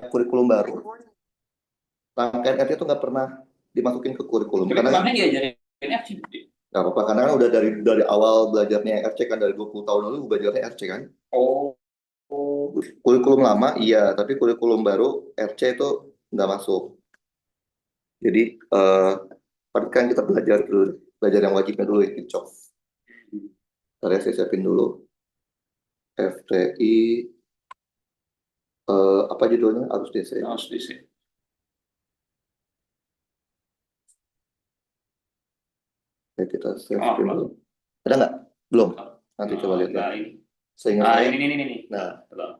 kurikulum baru, rangkaian RC itu nggak pernah dimasukin ke kurikulum. Tapi karena kemarin diajarin RC. nggak apa-apa, karena kan udah dari awal belajarnya RC kan, dari 20 tahun lalu belajarnya RC kan. Oh, Kurikulum lama iya, tapi kurikulum baru RC itu nggak masuk. Jadi kan kita belajar dulu, belajar yang wajibnya dulu ya, Kicok. Saya siapin dulu. FTI, apa judulnya? Arus DC. harus di sini. Ya, kita save Oh, dulu. Ada nggak? Belum. Nanti coba lihat ya. enggak ini. Seingat saya, Ini. nah, Belum.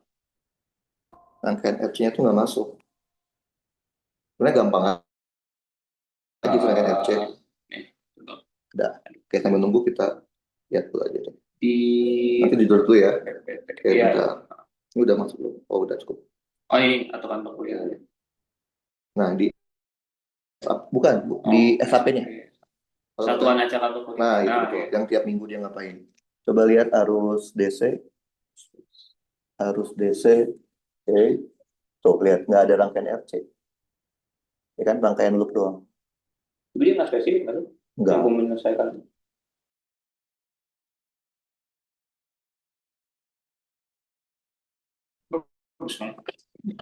rangkaian FC-nya itu nggak masuk. Sebenarnya gampang aja rangkaian FC. Nih, belum. Udah. Oke, sambil nunggu kita lihat dulu aja deh. Di Nanti judul dulu ya. Oke, Iya. bentar. Ini udah masuk belum? Oh, udah cukup. Oh, ini atau kantor kuliah. Nah, bukan, di Oh, SAP-nya. satuan acara kantor kuliah. Nah, itu betul. Iya. Yang tiap minggu dia ngapain. Coba lihat arus DC. Arus DC. Oke. Tuh, lihat. Nggak ada rangkaian RC. Ya kan, rangkaian loop doang. Tapi dia nggak spesifik kan? Nggak. Mampu menyelesaikan. Bagus kan?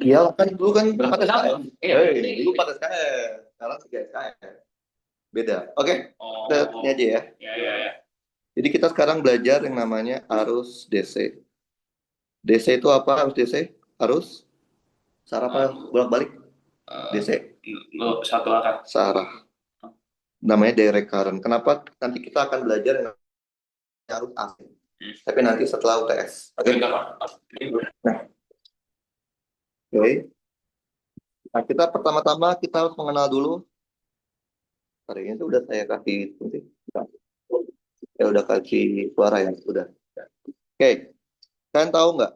Iya kan, dulu kan 4 Sama. SKS. Iya, Dulu 4 SKS. Sekarang 3 SKS. Beda. Oke, kita ini aja ya. Ya. Jadi kita sekarang belajar yang namanya arus DC. DC itu apa arus DC? Arus searah apa? Bolak-balik? DC? Lo satu arah. Searah. Namanya direct current. Kenapa? Nanti kita akan belajar yang namanya arus AC. Tapi nanti setelah UTS. Oke? Nah, oke. Nah, kita pertama-tama kita harus mengenal dulu. Hari ini tuh udah saya kasih nanti. Ya udah kasih suara ya, udah. Oke, kalian tahu nggak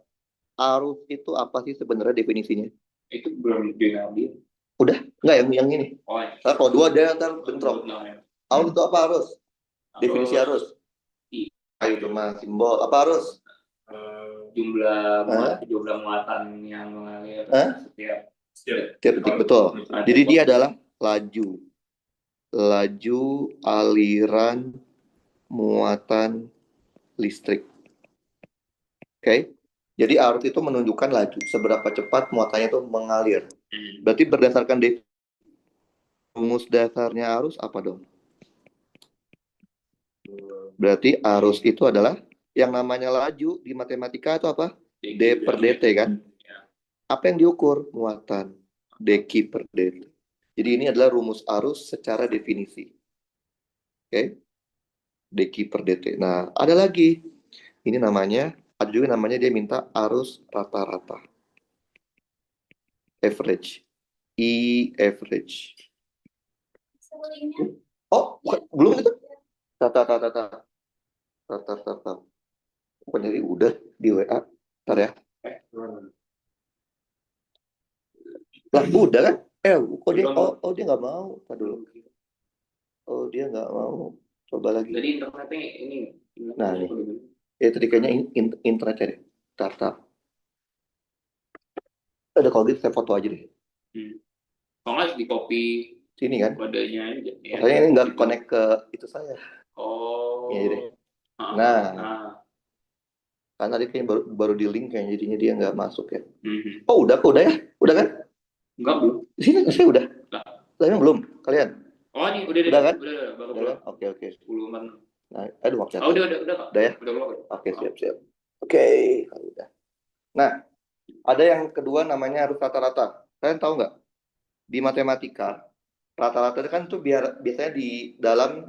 arus itu apa sih sebenarnya definisinya? Itu belum diambil. Udah, nggak yang ini. Oh, ya. Nah, kalau dua dia ntar bentrok. Arus itu apa arus? Definisi arus. Ayo cuma simbol. Apa arus? Jumlah muatan yang mengalir setiap detik, betul. Jadi dia adalah laju aliran muatan listrik. Oke. Jadi arus itu menunjukkan laju, seberapa cepat muatannya itu mengalir. Berarti berdasarkan rumus dasarnya arus apa dong? Berarti arus itu adalah yang namanya laju di matematika itu apa? D per dt kan? Apa yang diukur? Muatan. dq per dt. Jadi ini adalah rumus arus secara definisi. Oke? dq per dt. Nah, ada lagi. Ini ada juga namanya dia minta arus rata-rata. Average. Average. Oh, belum itu? Tata. Bukannya udah di WA. Ntar ya. Lah, udah kan? Kok dia, dia nggak mau. Tadi dulu. Oh, dia nggak mau. Coba lagi. Jadi internetnya ini. Nah, nih. Tadi kayaknya internetnya deh. Tata. Ada kalau gitu saya foto aja deh. Kalau nggak di copy sini kan? kodenya aja. Makanya ini nggak connect ke itu saya. Oh. Iya deh. Nah. Kan tadi kayaknya baru di link kayaknya, jadinya dia nggak masuk ya. Oh, udah ya? Udah kan? Enggak, belum. Di sini saya udah. Saya belum. Kalian? Oh, ini udah kan? Udah. Oke. 10 menit. Nah, aduh maksudnya. Oh, udah ya? Oke, siap. Oke, udah. Nah, ada yang kedua namanya arus rata-rata. Kalian tahu nggak? Di matematika, rata-rata itu kan tuh biasanya di dalam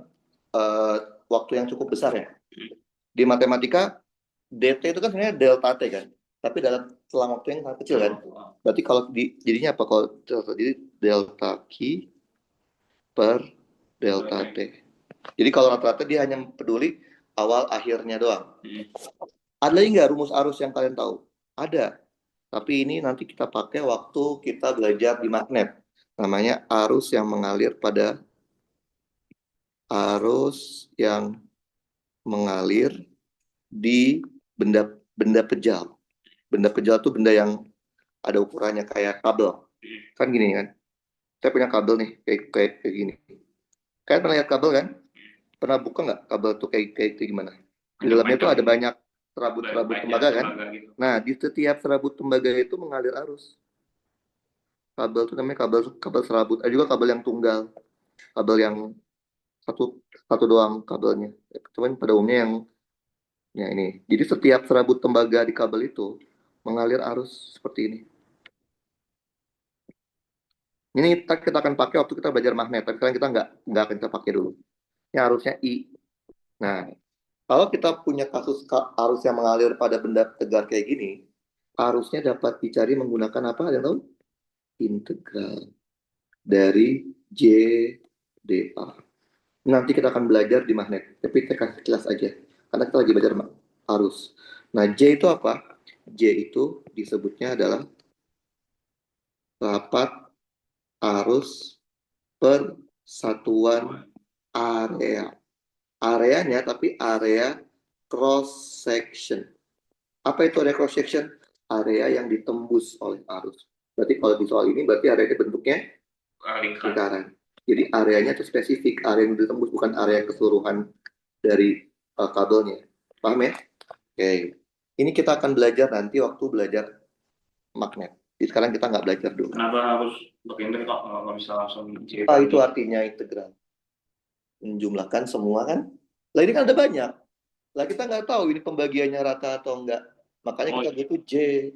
waktu yang cukup besar ya. Di matematika, dt itu kan sebenarnya delta t kan. Tapi dalam selang waktu yang sangat kecil kan. Berarti kalau jadinya apa? Kalau jadi delta q per delta t. Jadi kalau rata-rata dia hanya peduli awal akhirnya doang. Ada lagi nggak rumus arus yang kalian tahu? Ada. Tapi ini nanti kita pakai waktu kita belajar di magnet. Namanya arus yang mengalir di benda pejal. Benda pejal itu benda yang ada ukurannya kayak kabel. Kan gini kan. Saya punya kabel nih, kayak gini. Kalian pernah lihat kabel kan? Pernah buka nggak kabel tuh kayak gimana? Di dalamnya tuh ada banyak serabut-serabut tembaga kan? Gitu. Nah, di setiap serabut tembaga itu mengalir arus. Kabel tuh namanya kabel serabut. Ada juga kabel yang tunggal, kabel yang satu satu doang kabelnya. Cuman pada umumnya yang ya ini. Jadi setiap serabut tembaga di kabel itu mengalir arus seperti ini. Ini kita akan pakai waktu kita belajar magnet, tapi sekarang kita nggak akan kita pakai dulu. Ini arusnya I. Nah, kalau kita punya kasus arus yang mengalir pada benda tegar kayak gini, arusnya dapat dicari menggunakan apa? Ada yang tahu? Integral dari JDA. Nanti kita akan belajar di magnet, tapi kita kasih kelas aja. Karena kita lagi belajar arus. Nah, J itu apa? J itu disebutnya adalah rapat arus per satuan area. Areanya tapi area cross section. Apa itu area cross section? Area yang ditembus oleh arus. Berarti kalau di soal ini berarti areanya bentuknya lingkaran. Jadi areanya itu spesifik, area yang ditembus bukan area keseluruhan dari kabelnya. Paham ya? Oke. Ini kita akan belajar nanti waktu belajar magnet. Jadi sekarang kita nggak belajar dulu. Kenapa harus bagian itu kok nggak bisa langsung Itu artinya integral. Menjumlahkan semua kan? Lah ini kan ada banyak. Lah kita nggak tahu ini pembagiannya rata atau enggak. Makanya kita butuh J.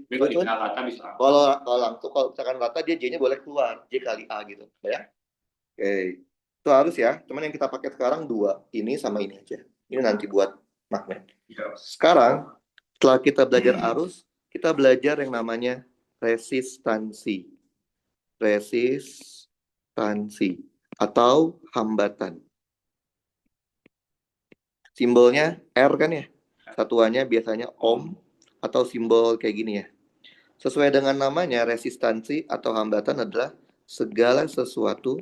Kalau rata bisa. Kalau langsung kalau misalkan rata dia J-nya boleh keluar. J kali A gitu. Ya? Oke. Itu harus ya. Cuman yang kita pakai sekarang dua. Ini sama ini aja. Ini nanti buat magnet. Sekarang setelah kita belajar arus, kita belajar yang namanya resistansi. Resistansi atau hambatan. Simbolnya R kan ya? Satuannya biasanya ohm atau simbol kayak gini ya. Sesuai dengan namanya, resistansi atau hambatan adalah segala sesuatu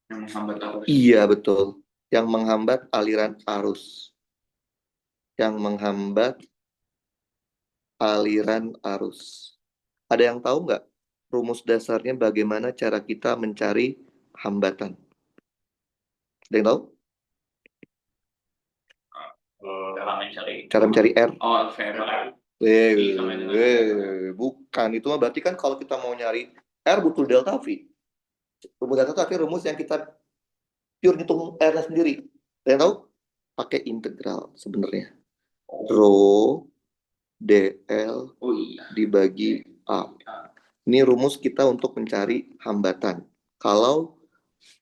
yang menghambat arus. Iya, betul. Yang menghambat aliran arus. Yang menghambat aliran arus. Ada yang tahu nggak rumus dasarnya bagaimana cara kita mencari hambatan? Ada yang tahu? Cara mencari R. Oh, VR. Bukan. Itu mah berarti kan kalau kita mau nyari R butuh delta V. Rumus delta V rumus yang kita pure hitung R-nya sendiri. Ada yang tahu? Pakai integral sebenarnya. Rho DL dibagi A. Ini rumus kita untuk mencari hambatan. Kalau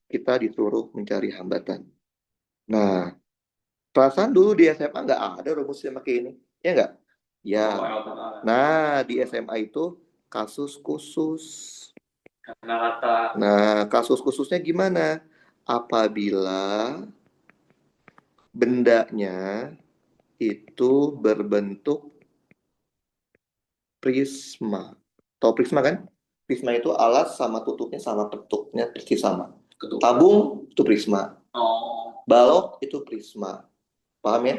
kita disuruh mencari hambatan. Nah, perasaan dulu di SMA nggak ada rumusnya pakai ini. Ya nggak? Ya. Nah, di SMA itu kasus khusus. Nah, kasus khususnya gimana? Apabila bendanya itu berbentuk prisma. Tahu prisma kan? Prisma itu alat sama tutupnya sama bentuknya persis sama. Tabung itu prisma. Balok itu prisma. Paham ya?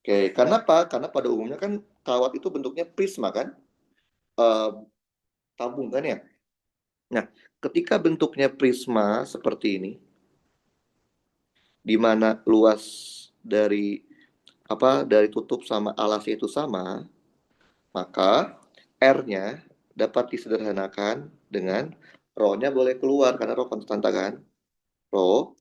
Oke, karena apa? Karena pada umumnya kan kawat itu bentuknya prisma kan? Tabung kan ya? Nah, ketika bentuknya prisma seperti ini, di mana luas dari tutup sama alasnya itu sama, maka R-nya dapat disederhanakan dengan Rho-nya boleh keluar karena Rho konstanta kan. Rho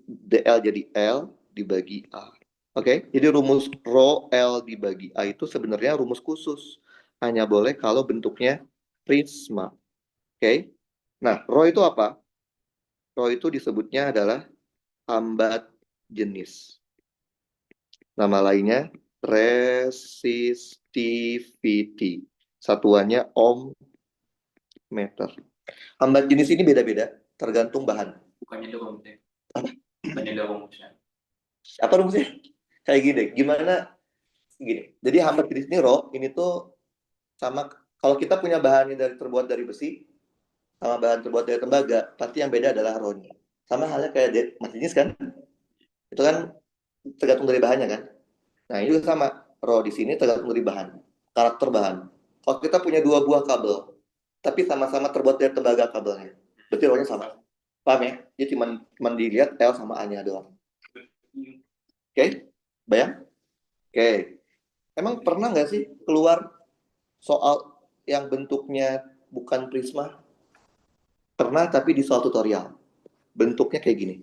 DL jadi L dibagi A. Oke, jadi rumus Rho L dibagi A itu sebenarnya rumus khusus. Hanya boleh kalau bentuknya prisma. Oke. Nah, Rho itu apa? Rho itu disebutnya adalah hambat jenis. Nama lainnya resistivity. Satuannya ohm meter. Hambat jenis ini beda-beda, tergantung bahan. Bukannya ada rumusnya. Apa? Bukannya ada rumusnya. Apa rumusnya? Kayak gini, gimana? Gini. Jadi hambat jenis ini Rho, ini tuh sama kalau kita punya bahannya terbuat dari besi, sama bahan terbuat dari tembaga, pasti yang beda adalah Rho-nya. Sama halnya kayak mas jenis kan? Itu kan tergantung dari bahannya kan? Nah, ini juga sama. Rho di sini tergantung dari bahan, karakter bahan. Kalau kita punya dua buah kabel, tapi sama-sama terbuat dari tembaga kabelnya, berarti rho-nya sama. Paham ya? Jadi cuma dilihat L sama A-nya doang. Oke? Bayang? Oke. Emang pernah nggak sih keluar soal yang bentuknya bukan prisma? Pernah, tapi di soal tutorial. Bentuknya kayak gini.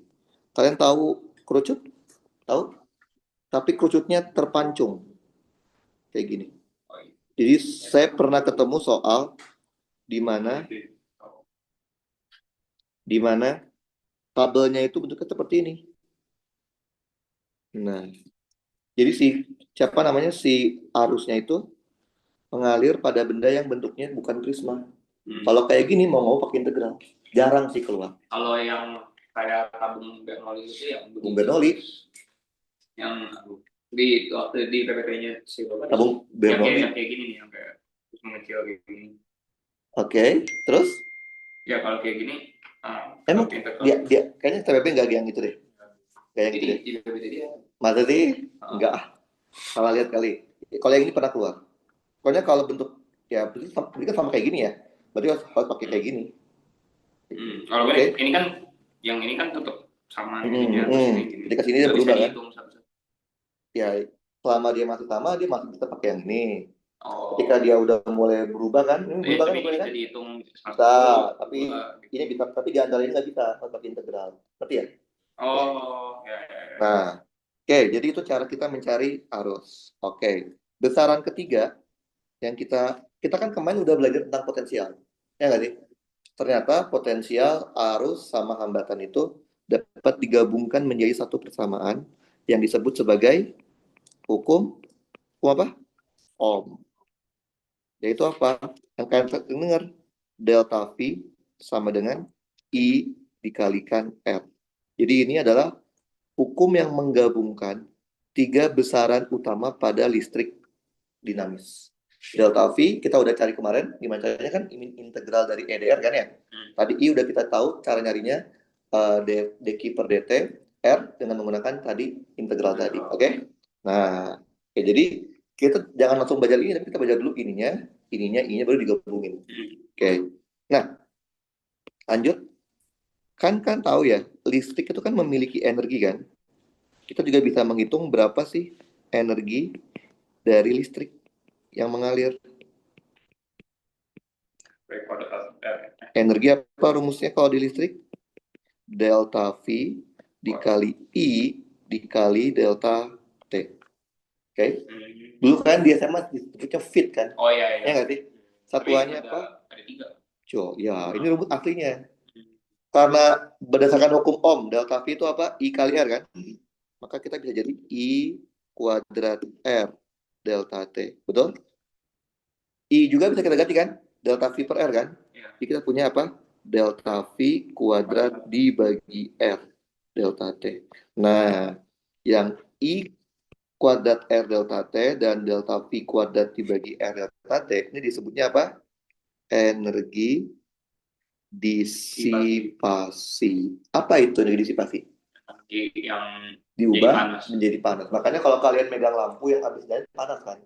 Kalian tahu kerucut? Tahu? Tapi kerucutnya terpancung. Kayak gini. Jadi saya pernah ketemu soal di mana kabelnya itu bentuknya seperti ini. Nah, jadi siapa namanya si arusnya itu mengalir pada benda yang bentuknya bukan prisma. Kalau kayak gini mau pakai integral, jarang sih keluar. Kalau yang kayak tabung Bernoulli itu yang Tabung Bernoulli, yang di waktu di PPT-nya si Bapak tabung yang Bernoulli. kayak gini nih, yang kayak terus mengecil kayak gini. Oke, terus Ya kalau kayak gini, emang pakai integral. dia kayaknya TPP nggak yang gitu deh. Kayak yang gitu deh. Di PPT dia. Masa sih? Enggak. Salah lihat kali. Kalau yang ini pernah keluar. Pokoknya kalau bentuk ya berarti kan sama kayak gini ya. Berarti harus pakai kayak gini. Kalau Oke. ini kan yang ini kan tetap sama ininya. Jadi kesini dia Nggak bisa berubah kan? dihitung satu-satu. Ya selama dia masih sama dia masih bisa pakai yang ini. Oh. Ketika dia udah mulai berubah kan, ini berubah kan Tapi bentuknya bisa kan? dihitung Bisa, satu, tapi dua, gitu. ini bisa, tapi di antara ini nggak bisa harus pakai integral. Ngerti ya? Oh, ya. Nah, oke, jadi itu cara kita mencari arus. Oke, besaran ketiga yang kita kan kemarin udah belajar tentang potensial, ya nggak sih? Ternyata potensial, arus, sama hambatan itu dapat digabungkan menjadi satu persamaan yang disebut sebagai hukum apa? Ohm. Yaitu apa? Yang kalian dengar, delta V sama dengan I dikalikan R. Jadi ini adalah hukum yang menggabungkan tiga besaran utama pada listrik dinamis. Delta V kita udah cari kemarin, gimana caranya kan ini integral dari EDR kan ya. Tadi I udah kita tahu cara nyarinya dq per dt, R dengan menggunakan tadi integral tadi, oke? Nah, oke, jadi kita jangan langsung baca ini, tapi kita baca dulu ininya, I-nya baru digabungin. Oke. Nah, lanjut. Kan tahu ya, listrik itu kan memiliki energi kan? Kita juga bisa menghitung berapa sih energi dari listrik yang mengalir. Energi apa rumusnya kalau di listrik? Delta V dikali I dikali delta T. Oke? Dulu kan di SMA disebutnya fit kan? Oh iya. Ya nggak sih? Satuannya apa? Ada tiga. Ya, ini rumus aslinya. Karena berdasarkan hukum Ohm, delta V itu apa? I kali R kan? Maka kita bisa jadi I kuadrat R delta T. Betul? I juga bisa kita ganti kan? Delta V per R kan? Jadi kita punya apa? Delta V kuadrat dibagi R delta T. Nah, yang I kuadrat R delta T dan delta V kuadrat dibagi R delta T, ini disebutnya apa? Energi disipasi. Apa itu energi disipasi? Yang diubah menjadi panas. Makanya kalau kalian megang lampu yang habis nyala panas kan?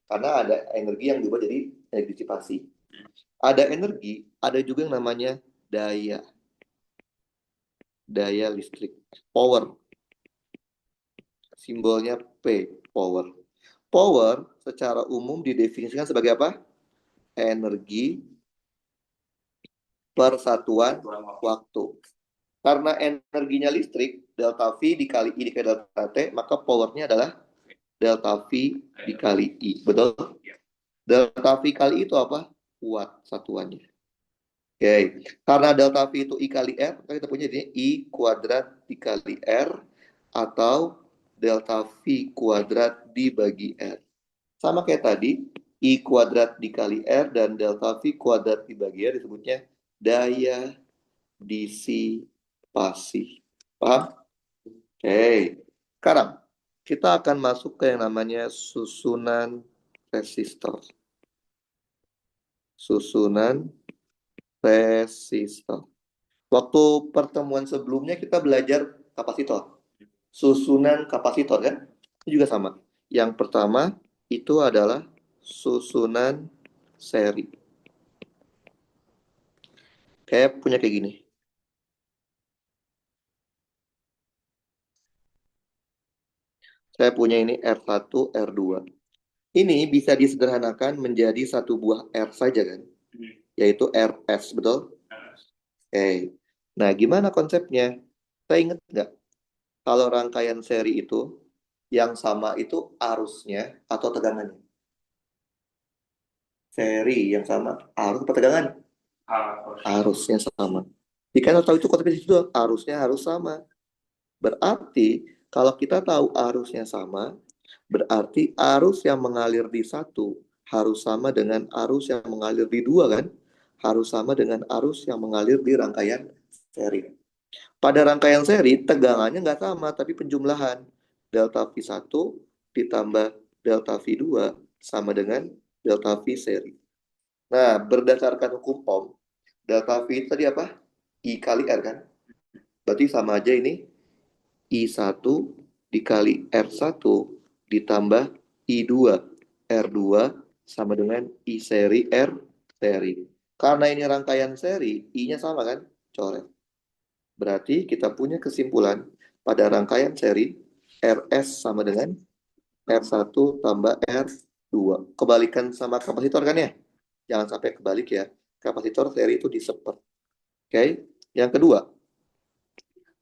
Karena ada energi yang diubah jadi energi disipasi. Ada energi, ada juga yang namanya daya. Daya listrik. Power. Simbolnya P, power. Power secara umum didefinisikan sebagai apa? Energi per satuan waktu. Karena energinya listrik, delta V dikali I dikali delta T, maka powernya adalah delta V dikali I. Betul? Delta V kali itu apa? Watt satuannya. Oke. Karena delta V itu I kali R, maka kita punya ini I kuadrat dikali R atau delta V kuadrat dibagi R. Sama kayak tadi, I kuadrat dikali R dan delta V kuadrat dibagi R disebutnya daya disipasi. Paham? Oke. Sekarang kita akan masuk ke yang namanya susunan resistor. Susunan resistor. Waktu pertemuan sebelumnya kita belajar kapasitor. Susunan kapasitor kan? Ini juga sama. Yang pertama itu adalah susunan seri. Kayak punya kayak gini. Saya punya ini R1, R2. Ini bisa disederhanakan menjadi satu buah R saja kan, yaitu RS, betul? Oke. Nah, gimana konsepnya? Saya ingat nggak, kalau rangkaian seri itu, yang sama itu arusnya atau tegangannya? Seri yang sama, arus atau tegangan? Arusnya sama. Jika kita tahu itu konsepnya di situ, arusnya harus sama. Berarti, kalau kita tahu arusnya sama, berarti arus yang mengalir di satu harus sama dengan arus yang mengalir di dua kan? Harus sama dengan arus yang mengalir di rangkaian seri. Pada rangkaian seri, tegangannya nggak sama, tapi penjumlahan. Delta V1 ditambah delta V2 sama dengan delta V seri. Nah, berdasarkan hukum Ohm, delta V itu tadi apa? I kali R kan? Berarti sama aja ini I1 dikali R1 ditambah I2. R2 sama dengan I seri R seri. Karena ini rangkaian seri, I-nya sama kan? Coret. Berarti kita punya kesimpulan pada rangkaian seri RS sama dengan R1 tambah R2. Kebalikan sama kapasitor kan ya? Jangan sampai kebalik ya. Kapasitor seri itu diseper. Oke. Yang kedua,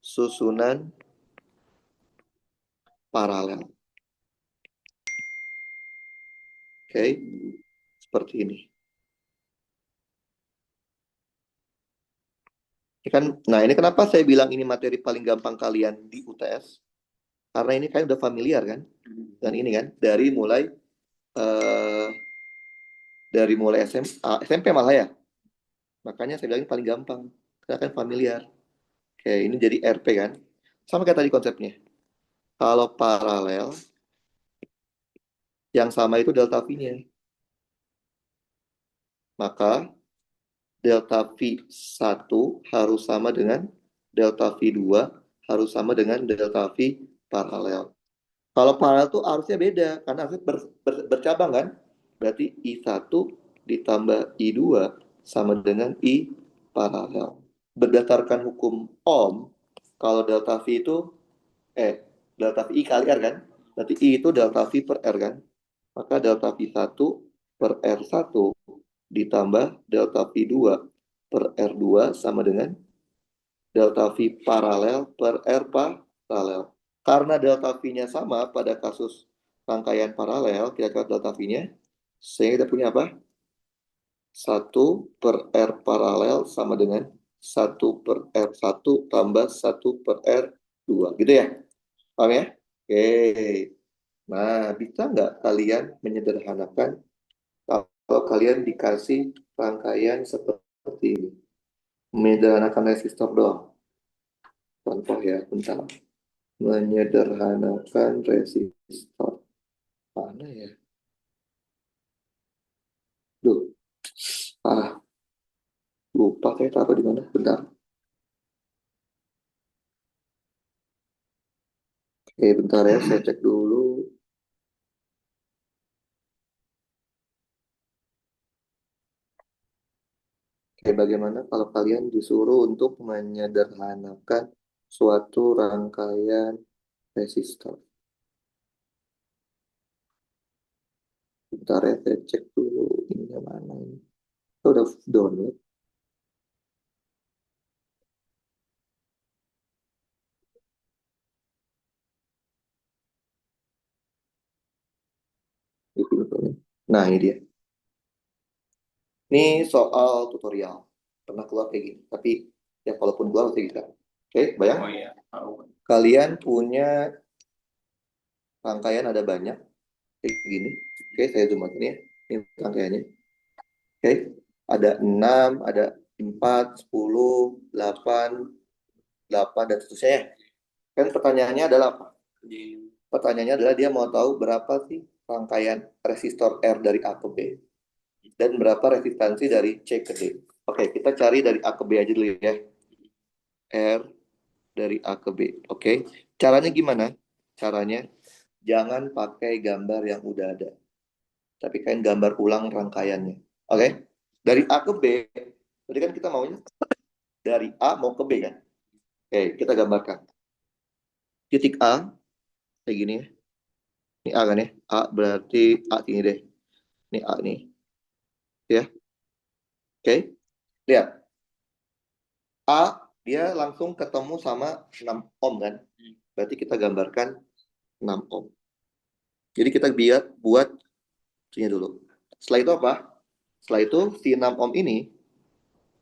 susunan paralel. Oke. Seperti ini. Nah, ini kenapa saya bilang ini materi paling gampang kalian di UTS? Karena ini kalian udah familiar kan? Dan ini kan eh, dari mulai SMA, SMP malah ya. Makanya saya bilang ini paling gampang. Karena kan familiar. Oke, ini jadi RP kan. Sama kayak tadi konsepnya. Kalau paralel, yang sama itu delta V-nya. Maka delta V1 harus sama dengan delta V2 harus sama dengan delta V paralel. Kalau paralel tuh arusnya beda, karena arusnya bercabang kan. Berarti I1 ditambah I2 sama dengan I paralel. Berdasarkan hukum Ohm, kalau delta V itu, delta V I kali R kan. Berarti I itu delta V per R kan. Maka delta V1 per R1 ditambah delta V2 per R2 sama dengan delta V paralel per R paralel. Karena delta V-nya sama pada kasus rangkaian paralel, kira-kira delta V-nya, sehingga kita punya apa? 1 per R paralel sama dengan 1 per R1 tambah 1 per R2. Gitu ya? Paham ya? Oke. Nah, bisa nggak kalian menyederhanakan kalau kalian dikasih rangkaian seperti ini? Menyederhanakan resistor doang. Contoh ya, bentar. Menyederhanakan resistor. Mana ya? Duh, ah, lupa kayak taruh di mana. Bentar. Oke, bentar ya, saya cek dulu. Oke, bagaimana kalau kalian disuruh untuk menyederhanakan suatu rangkaian resistor? Bentar ya, saya cek dulu. Ini mana ini? Oh, udah download. Nah, ini dia. Ini soal tutorial. Pernah keluar kayak gini. Tapi ya kalaupun keluar pasti bisa. Oke, bayang. Oh iya. Kalian punya rangkaian ada banyak. Kayak gini. Oke, saya zoom out ini ya. Ini rangkaiannya. Oke, ada 6, ada 4, 10, 8, 8, dan seterusnya ya. Kan pertanyaannya adalah apa? Pertanyaannya adalah dia mau tahu berapa sih rangkaian resistor R dari A ke B. Dan berapa resistansi dari C ke D. Oke, kita cari dari A ke B aja dulu ya. R dari A ke B. Oke, caranya gimana? Caranya jangan pakai gambar yang udah ada. Tapi kalian gambar ulang rangkaiannya. Oke. Dari A ke B, berarti kan kita maunya dari A mau ke B kan? Oke, kita gambarkan. Titik A, kayak gini ya. Ini A kan ya? A berarti A ini deh. Ini A nih. Ya, oke. Lihat. A, dia langsung ketemu sama 6 ohm kan? Berarti kita gambarkan 6 ohm. Jadi kita buat itunya dulu. Setelah itu apa? Setelah itu si 6 ohm ini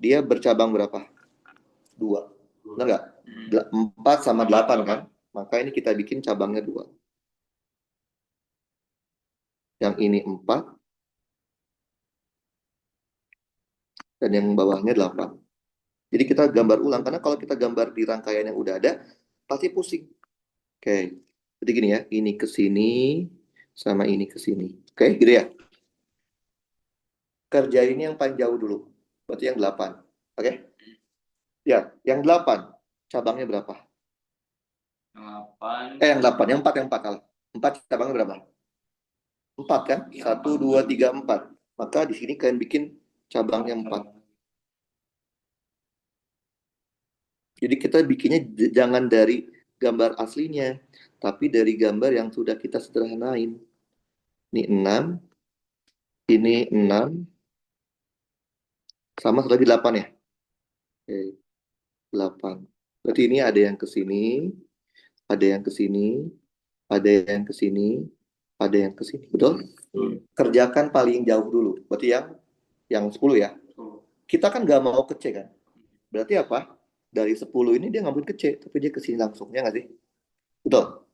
dia bercabang berapa? 2. Benar nggak? 4 sama 8 kan? Maka ini kita bikin cabangnya 2. Yang ini 4 dan yang bawahnya 8. Jadi kita gambar ulang karena kalau kita gambar di rangkaian yang udah ada pasti pusing. Oke. Jadi gini ya, ini ke sini sama ini ke sini. Oke, gitu ya. Kerjain yang paling jauh dulu. Berarti yang 8. Oke? Ya, yang 8 cabangnya berapa? 8. Yang 8, yang 4 kalah. 4 cabangnya berapa? 4 kan? Ya, 1, 2, 3, 4. Maka di sini kalian bikin cabangnya 4. Jadi kita bikinnya jangan dari gambar aslinya, tapi dari gambar yang sudah kita sederhanain. Ini 6, ini 6, sama satu lagi 8 ya? Oke, 8. Berarti ini ada yang ke sini, ada yang ke sini, ada yang ke sini, ada yang ke sini. Betul? Kerjakan paling jauh dulu. Berarti yang 10 ya. Kita kan nggak mau ke C kan? Berarti apa? Dari 10 ini dia ngambil ke C, tapi dia ke sini langsung. Ya nggak sih? Betul?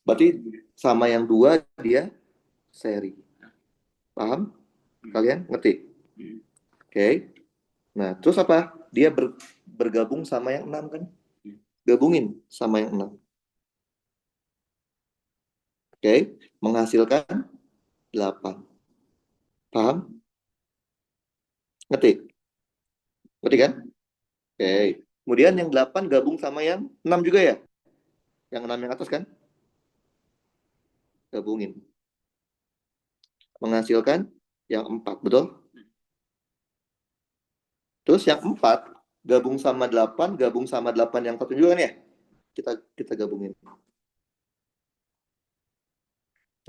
Berarti sama yang 2 dia seri. Paham? Kalian ngerti? Oke. Nah, terus apa? Dia bergabung sama yang 6 kan? Gabungin sama yang 6. Oke. Menghasilkan 8. Paham? Ngerti? Ngerti kan? Oke. Kemudian yang 8 gabung sama yang 6 juga ya? Yang 6 yang atas kan? Gabungin. Menghasilkan yang 4. Betul? Terus yang 4 gabung sama 8, gabung sama 8 yang satu juga kan ya? Kita gabungin.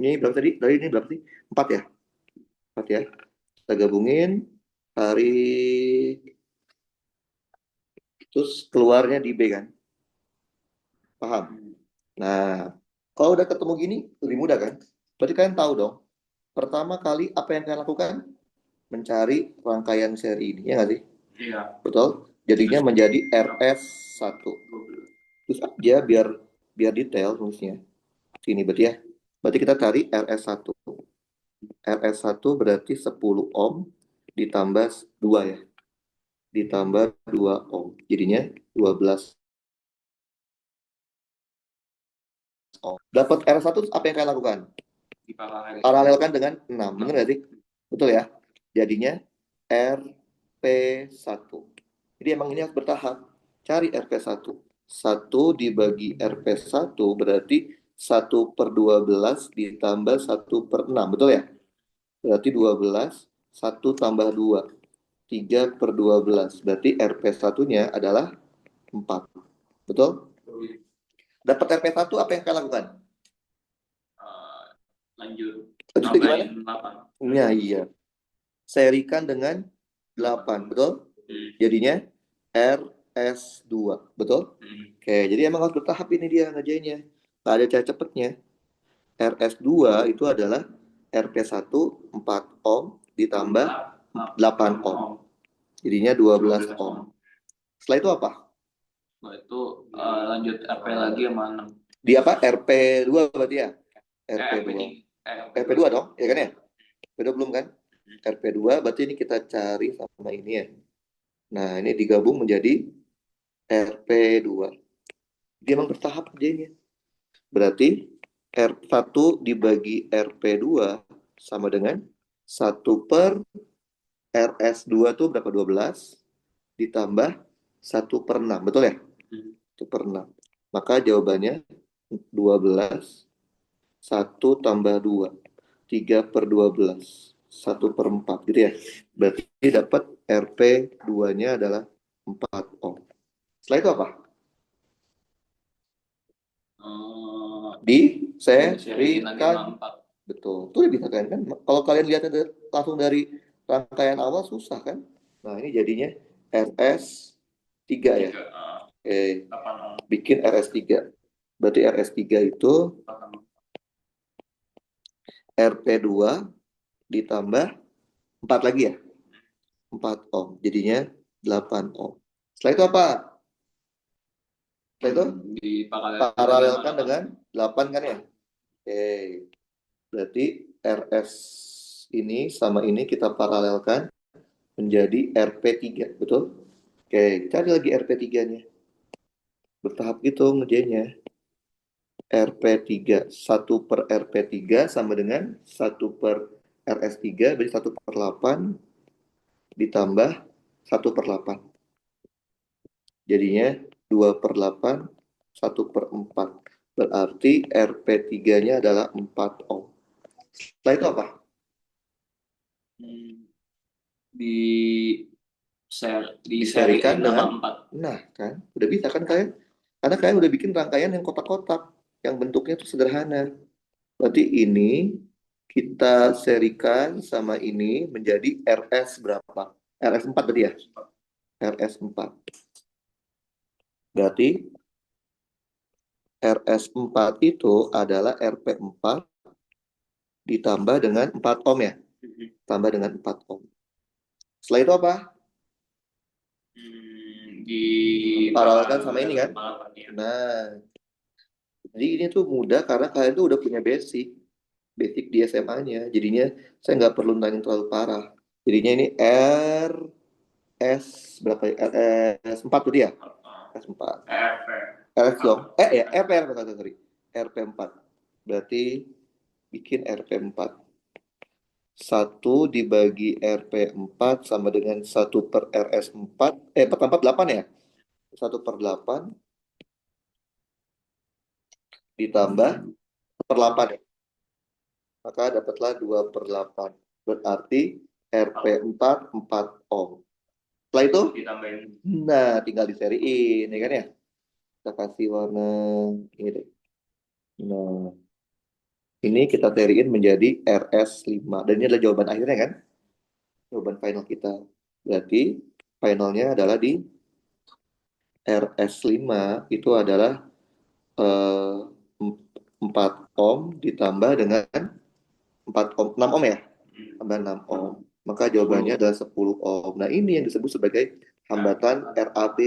Ini berapa tadi? Tadi ini berapa sih? 4 ya? 4 ya. Kita gabungin. Tarik. Terus keluarnya di B kan? Paham? Nah, kalau udah ketemu gini, lebih mudah kan? Berarti kalian tahu dong. Pertama kali apa yang kalian lakukan? Mencari rangkaian seri ini. Ya nggak sih? Iya. Betul? Jadinya menjadi RS1. Terus aja biar detail nulisnya. Sini berarti ya. Berarti kita cari RS1. RS1 berarti 10 ohm ditambah 2 ya. Ditambah 2 ohm. Jadinya 12 ohm. Dapat RS1 apa yang kalian lakukan? Paralelkan dengan 6. Benar nggak sih? Betul ya? Jadinya RP1. Jadi emang ini harus bertahap. Cari RP1. 1 dibagi RP1 berarti 1/12 ditambah 1/6. Betul ya? Berarti 12. 1 tambah 2. 3/12. Berarti RP1-nya adalah 4. Betul? Dapat RP1 apa yang kalian lakukan? Lanjut. Lanjut itu gimana? 8. Ya, iya. Serikan dengan 8. Betul? Jadinya RS2. Betul? Oke, jadi emang harus bertahap ini dia ngerjainnya. Nggak ada cara cepetnya. RS2 itu adalah RP1 4 ohm ditambah 8 ohm. Jadinya 12 ohm. Setelah itu apa? Setelah itu lanjut RP lagi sama 6. Di apa? RP2 berarti ya? RP2. RP2 dong, ya kan ya? RP2 belum kan? RP2 berarti ini kita cari sama ini ya. Nah, ini digabung menjadi RP2. Dia memang bertahap kerjanya. Berarti R1 dibagi RP2 sama dengan 1/RS2 itu berapa? 12 ditambah 1/6. Betul ya? 1/6. Maka jawabannya 12. 1 tambah 2. 3/12. 1/4 gitu ya. Berarti dapat RP 2-nya adalah 4 ohm. Setelah itu apa? Diseriin lagi sama Diserikan. 4. Betul. Itu udah bisa kan? Kalau kalian lihatnya langsung dari rangkaian awal susah kan? Nah, ini jadinya RS3 ya. 3, Oke, 8 ohm. bikin RS3. Berarti RS3 itu 8 ohm. RP2 ditambah 4 lagi ya? 4 ohm. Jadinya 8 ohm. Setelah itu apa? Setelah itu paralelkan dengan 8 kan ya? Oke. Berarti RS ini sama ini kita paralelkan menjadi RP3, betul? Oke, cari lagi RP3-nya. Bertahap gitu ngerjainnya. RP3, 1/RP3 sama dengan 1/RS3, berarti 1/8 ditambah 1/8. Jadinya 2/8, 1/4. Berarti RP3-nya adalah 4 ohm. Setelah itu apa? Di Diserikan sama dengan 4. nah kan udah bisa kan kalian, karena kalian udah bikin rangkaian yang kotak-kotak yang bentuknya tuh sederhana. Berarti ini kita serikan sama ini menjadi RS berapa? RS4 berarti ya? RS4 berarti RS4 itu adalah RP4 ditambah dengan 4 ohm ya, tambah dengan 4 ohm. Setelah itu apa? Di Paralelkan sama ini kan? Ya. Nah, jadi ini tuh mudah karena kalian tuh udah punya basic di SMA-nya. Jadinya saya nggak perlu nanya terlalu parah. Jadinya ini RS berapa ya? RS4 tuh dia. RS4. RS dong. Ya, RP sorry. RP4. Berarti bikin RP4. 1 dibagi RP4 sama dengan 1/RS4. 4/4 8 ya? 1/8 ditambah per 8 ya. Maka dapatlah 2/8. Berarti RP4 4 ohm. Setelah itu, Ditambahin. nah tinggal diseriin, ya kan ya? Kita kasih warna ini deh. Nah, ini kita seriin menjadi RS5. Dan ini adalah jawaban akhirnya kan? Jawaban final kita. Berarti finalnya adalah di RS5 itu adalah eh, 4 ohm ditambah dengan 4 ohm, 6 ohm ya? Tambah 6 ohm. Maka jawabannya adalah 10 ohm. Nah, ini yang disebut sebagai hambatan RAB.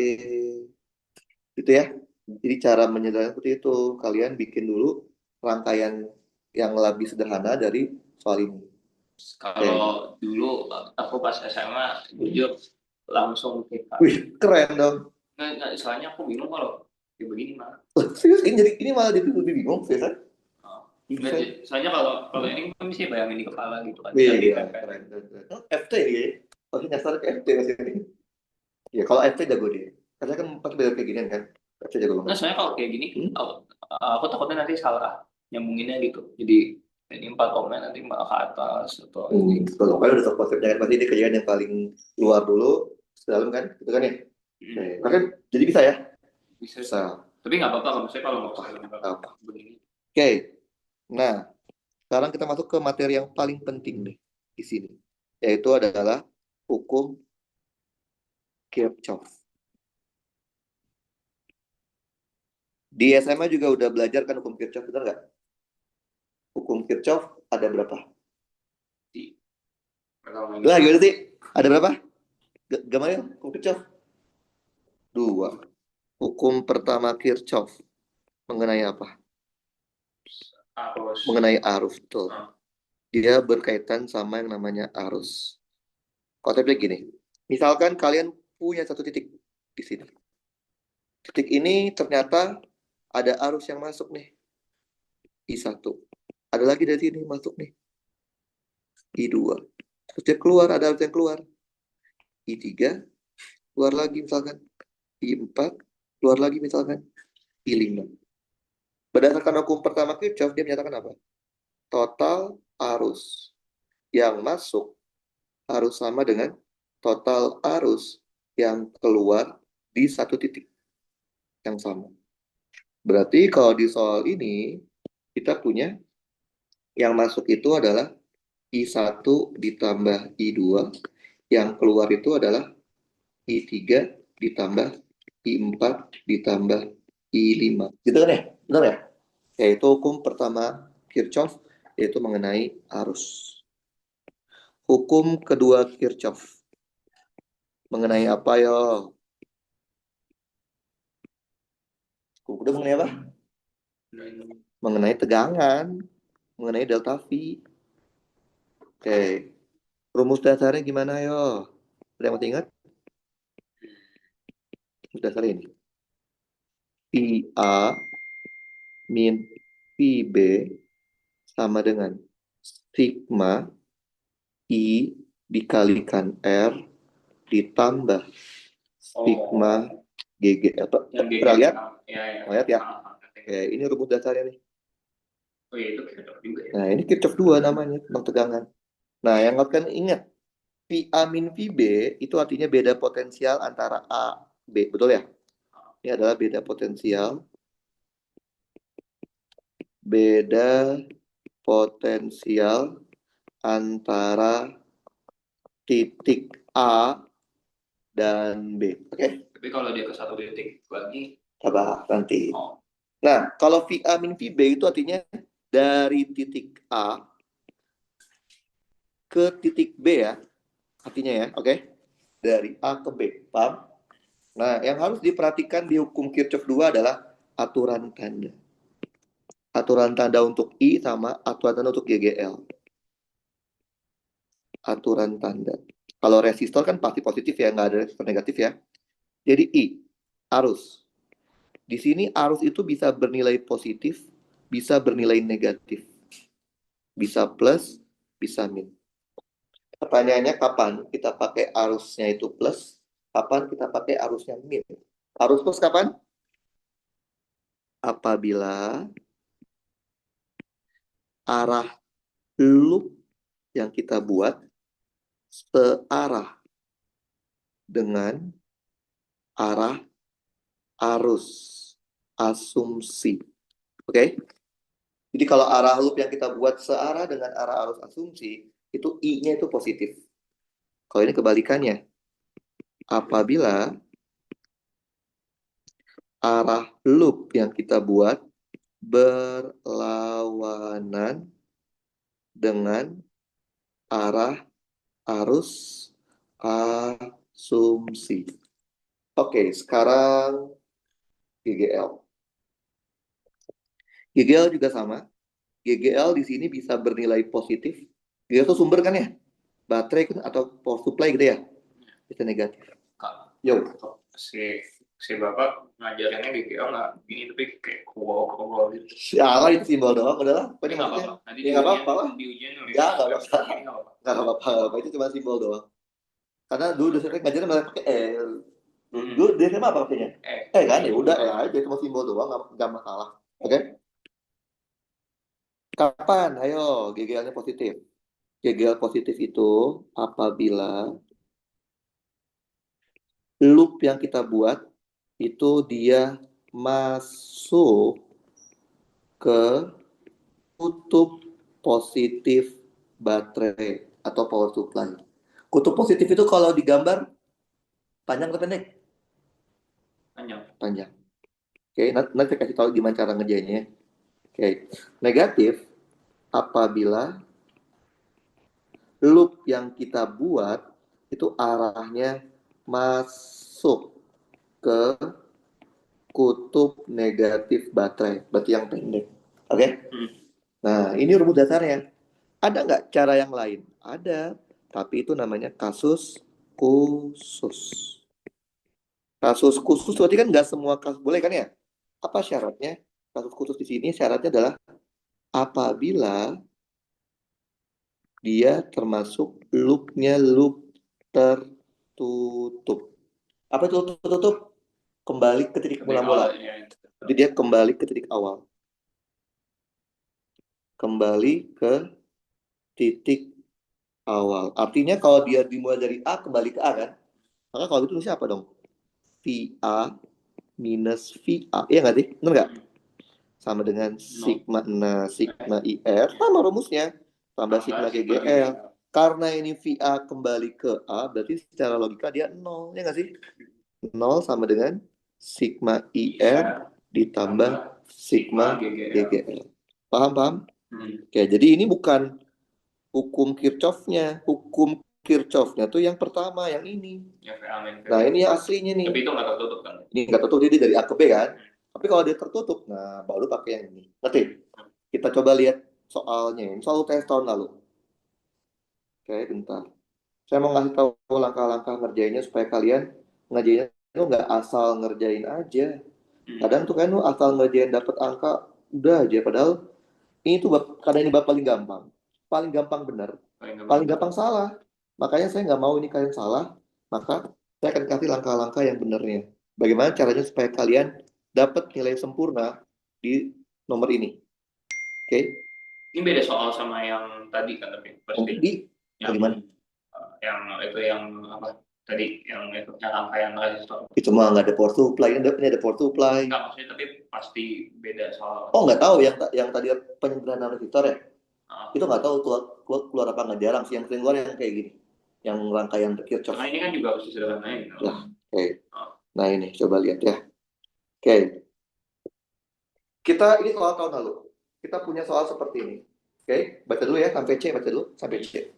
Gitu ya. Jadi cara menyederhanakan seperti itu. Kalian bikin dulu rangkaian yang lebih sederhana dari soal ini. Kalau dulu aku pas SMA jujur langsung TK. Wih, keren dong. Nggak, soalnya aku bingung kalau kayak begini mah. Serius, ini malah jadi lebih bingung, ya kan? Soalnya kalau ini kan bisa bayangin di kepala gitu kan. Iya, Jadi keren. Oh, FT ya? Oh, nyasar ke FT masih ini. Ya, kalau FT jago dia. Karena kan pasti beda kayak gini kan. FT jago nah banget. soalnya kalau kayak gini aku takutnya nanti salah nyambunginnya gitu. Jadi ini 4 ohmnya nanti malah ke atas atau ini. Kalau kalian udah tahu konsepnya kan, pasti ini kerjaan yang paling luar dulu, dalam kan, gitu kan ya? Oke. Kan jadi bisa ya? Bisa. Tapi nggak apa-apa kalau misalnya kalau mau Apa? begini. Oke. Nah, sekarang kita masuk ke materi yang paling penting nih di sini, yaitu adalah hukum Kirchhoff. Di SMA juga udah belajar kan hukum Kirchhoff, benar nggak? Hukum Kirchhoff ada berapa? Lah, gimana sih? Ada berapa? Gamalil, hukum Kirchhoff? 2. Hukum pertama Kirchhoff mengenai apa? Arus. Mengenai arus, betul. Dia berkaitan sama yang namanya arus. Konsepnya gini, misalkan kalian punya satu titik di sini. Titik ini ternyata ada arus yang masuk nih, I1. Ada lagi dari sini masuk nih, I2. Terus dia keluar, ada arus yang keluar. I3, keluar lagi misalkan. I4, keluar lagi misalkan. I5. Berdasarkan hukum pertama Kirchhoff, dia menyatakan apa? Total arus yang masuk harus sama dengan total arus yang keluar di satu titik yang sama. Berarti kalau di soal ini, kita punya yang masuk itu adalah I1 ditambah I2, yang keluar itu adalah I3 ditambah I4 ditambah I5. Gitu kan ya? Benar ya? Yaitu hukum pertama Kirchhoff, yaitu mengenai arus. Hukum kedua Kirchhoff. Mengenai apa ya? Hukum kedua mengenai apa? Mengenai tegangan. Mengenai delta V. Oke. Rumus dasarnya gimana yo? Ada yang masih ingat? Rumus dasarnya ini. PA min PB sama dengan sigma I dikalikan R ditambah sigma GG. Yang GG. Pernah lihat? Ya, ya. Lihat ya? Oke, ini rumus dasarnya nih. Oh iya, itu Kirchhoff juga ya. Nah, ini Kirchhoff 2 namanya, tentang tegangan. Nah, yang kalian ingat, VA min VB itu artinya beda potensial antara A, B. Betul ya? Ini adalah beda potensial. Beda potensial antara titik A dan B. Oke? Tapi kalau dia ke satu titik lagi, Coba nanti. oh, Nah, kalau VA min VB itu artinya dari titik A ke titik B ya. Artinya ya, oke? Dari A ke B. Paham? Nah, yang harus diperhatikan di hukum Kirchhoff 2 adalah aturan tanda. Aturan tanda untuk I sama aturan tanda untuk GGL. Aturan tanda. Kalau resistor kan pasti positif ya, nggak ada resistor negatif ya. Jadi I, arus. Di sini arus itu bisa bernilai positif, bisa bernilai negatif. Bisa plus, bisa min. Pertanyaannya kapan kita pakai arusnya itu plus, kapan kita pakai arusnya min. Arus plus kapan? Apabila arah loop yang kita buat searah dengan arah arus asumsi. Oke? Jadi kalau arah loop yang kita buat searah dengan arah arus asumsi, itu I-nya itu positif. Kalau ini kebalikannya. Apabila arah loop yang kita buat berlawanan dengan arah arus asumsi. Oke, sekarang GGL. GGL juga sama. GGL di sini bisa bernilai positif. GGL itu sumber kan ya? Baterai kan, atau power supply gitu ya? Bisa negatif. Kak, Yo. si bapak ngajarinnya GGL nggak ini, tapi kayak kual gitu. Sialah itu simbol doang, udahlah. Tapi Pokoknya nggak maksudnya, apa-apa. Nanti ya nggak apa-apa lah. di ujian nulis. Ya, nggak apa-apa. Ini nggak apa-apa. Nggak apa-apa, itu cuma simbol doang. Karena dulu dosennya ngajarin malah pakai Dulu dia SMA apa pakainya? Kan ya udah aja, cuma simbol doang, nggak masalah. Oke? Kapan? Ayo, GGL-nya positif. GGL positif itu apabila loop yang kita buat itu dia masuk ke kutub positif baterai atau power supply. Kutub positif itu kalau digambar panjang atau pendek? Panjang. Oke, nanti saya kasih tahu gimana cara ngerjainnya. Oke, negatif apabila loop yang kita buat itu arahnya masuk ke kutub negatif baterai, berarti yang pendek. Oke? Nah, ini rumus dasarnya. Ada nggak cara yang lain? Ada, tapi itu namanya kasus khusus. Kasus khusus berarti kan nggak semua kasus boleh kan ya? Apa syaratnya? Kasus khusus di sini syaratnya adalah apabila dia termasuk loopnya loop tertutup. Apa itu tertutup? Kembali ke titik mula-mula. Jadi dia kembali ke titik awal. Kembali ke titik awal. Artinya kalau dia dimulai dari A kembali ke A kan? Maka kalau gitu tulisnya apa dong? VA minus VA. Iya nggak sih? Bener nggak? Sama dengan sigma. Nah, sigma IR sama rumusnya. Tambah sigma GGL. Karena ini VA kembali ke A, berarti secara logika dia 0. Ya nggak sih? 0 sama dengan sigma IR ditambah sigma GGL. Paham, paham? Oke, jadi ini bukan hukum Kirchhoff-nya. Hukum Kirchhoff-nya tuh yang pertama, yang ini. Nah, ini yang aslinya nih. Tapi itu nggak tertutup kan? Ini nggak tertutup, jadi dari A ke B kan. Tapi kalau dia tertutup, nah baru pakai yang ini. Ngerti? Kita coba lihat soalnya. Ini soal UTS tahun lalu. Oke, bentar. Saya mau ngasih tahu langkah-langkah ngerjainnya supaya kalian ngerjainnya itu nggak asal ngerjain aja. Kadang tuh kan lu asal ngerjain dapat angka udah aja. Padahal ini tuh kadang ini bab paling gampang. Paling gampang benar. Paling gampang salah. Makanya saya nggak mau ini kalian salah. Maka saya akan kasih langkah-langkah yang benernya. Bagaimana caranya supaya kalian dapat nilai sempurna di nomor ini. Oke? Ini beda soal sama yang tadi kan, tapi pasti Di yang bagaimana? yang itu yang apa tadi yang itu yang angka yang resistor. Itu mah nggak ada power supply. Ini ada power supply. Enggak, maksudnya tapi pasti beda soal. Oh, nggak tahu yang tadi penyederhanaan resistor ya? Ah. Itu nggak tahu keluar apa nggak, jarang sih yang sering keluar yang kayak gini, yang rangkaian Kirchhoff. Nah, ini kan juga harus disederhanain gitu. Lah, oke. Nah ini coba lihat ya. Oke, kita ini soal tahun lalu. Kita punya soal seperti ini. Oke, baca dulu ya sampai C, baca dulu sampai C.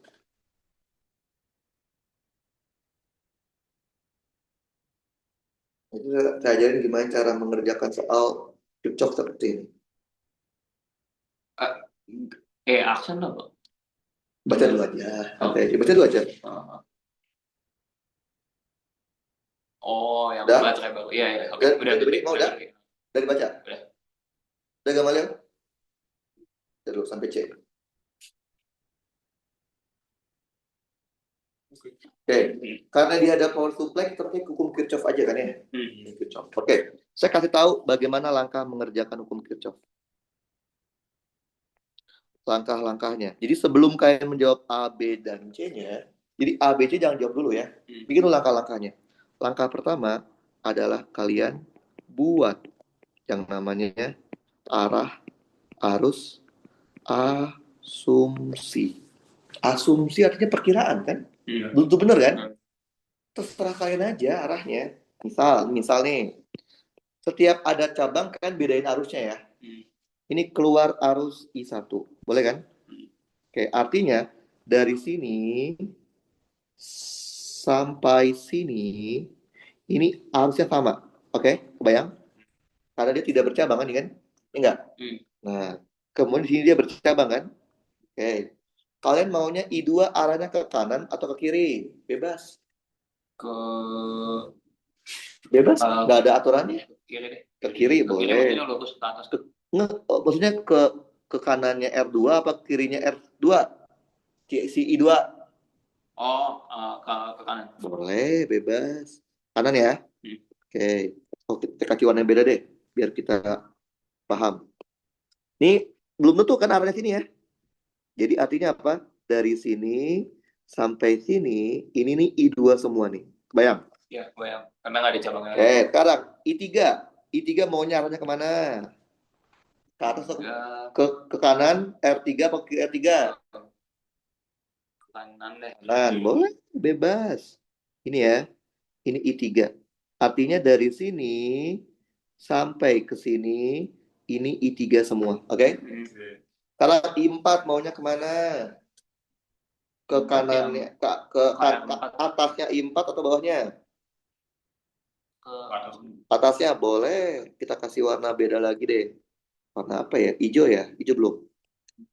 Itu saya ajarin gimana cara mengerjakan soal Kirchhoff seperti ini. Aksen apa? Baca dulu aja. Sampai C, baca dulu aja. Oh, yang Udah? baterai baru. Iya, iya. Oke, Udah mau udah? Udah dibaca? Udah. Udah Gamaliel? Baca dulu sampai C. Oke, karena dia ada power supply, kita pakai hukum Kirchhoff aja kan ya? Kirchhoff. Oke, saya kasih tahu bagaimana langkah mengerjakan hukum Kirchhoff. Langkah-langkahnya. Jadi sebelum kalian menjawab A, B, dan C-nya, jadi A, B, C jangan jawab dulu ya. Bikin dulu langkah-langkahnya. Langkah pertama adalah kalian buat yang namanya arah, arus, asumsi. Asumsi artinya perkiraan kan? Belum tentu benar kan? Terserah kalian aja arahnya. Misal nih, setiap ada cabang kan bedain arusnya ya. Ini keluar arus I1, boleh kan? Oke, artinya dari sini sampai sini ini arusnya sama. Oke, kebayang? Karena dia tidak bercabang kan, kan? Enggak. Nah, kemudian di sini dia bercabang kan? Oke. Kalian maunya I2 arahnya ke kanan atau ke kiri? Bebas. Bebas, nggak ada aturannya. Kiri deh. Ke kiri boleh. Lurus ke atas. Maksudnya ke kanannya R2 apa kirinya R2? Si I2. Oh, ke kanan. Boleh, bebas. Kanan ya? Oke. Oke, kita kasih warna yang beda deh, biar kita paham. Ini belum tentu kan arahnya sini ya. Jadi artinya apa? Dari sini sampai sini, ini nih I2 semua nih. Kebayang? Iya, kebayang. Karena nggak ada cabangnya. Oke, sekarang I3. I3 maunya arahnya kemana? Ke atas atau ke kanan, R3 apa ke R3? Kanan deh. Kanan, boleh, bebas. Ini ya, ini I3. Artinya dari sini sampai ke sini, ini I3 semua, oke? Kalau I4 maunya kemana? Ke kanannya, ke atasnya I4 atau bawahnya? Ke Atasnya boleh, kita kasih warna beda lagi deh. Warna apa ya? Hijau ya? Hijau belum?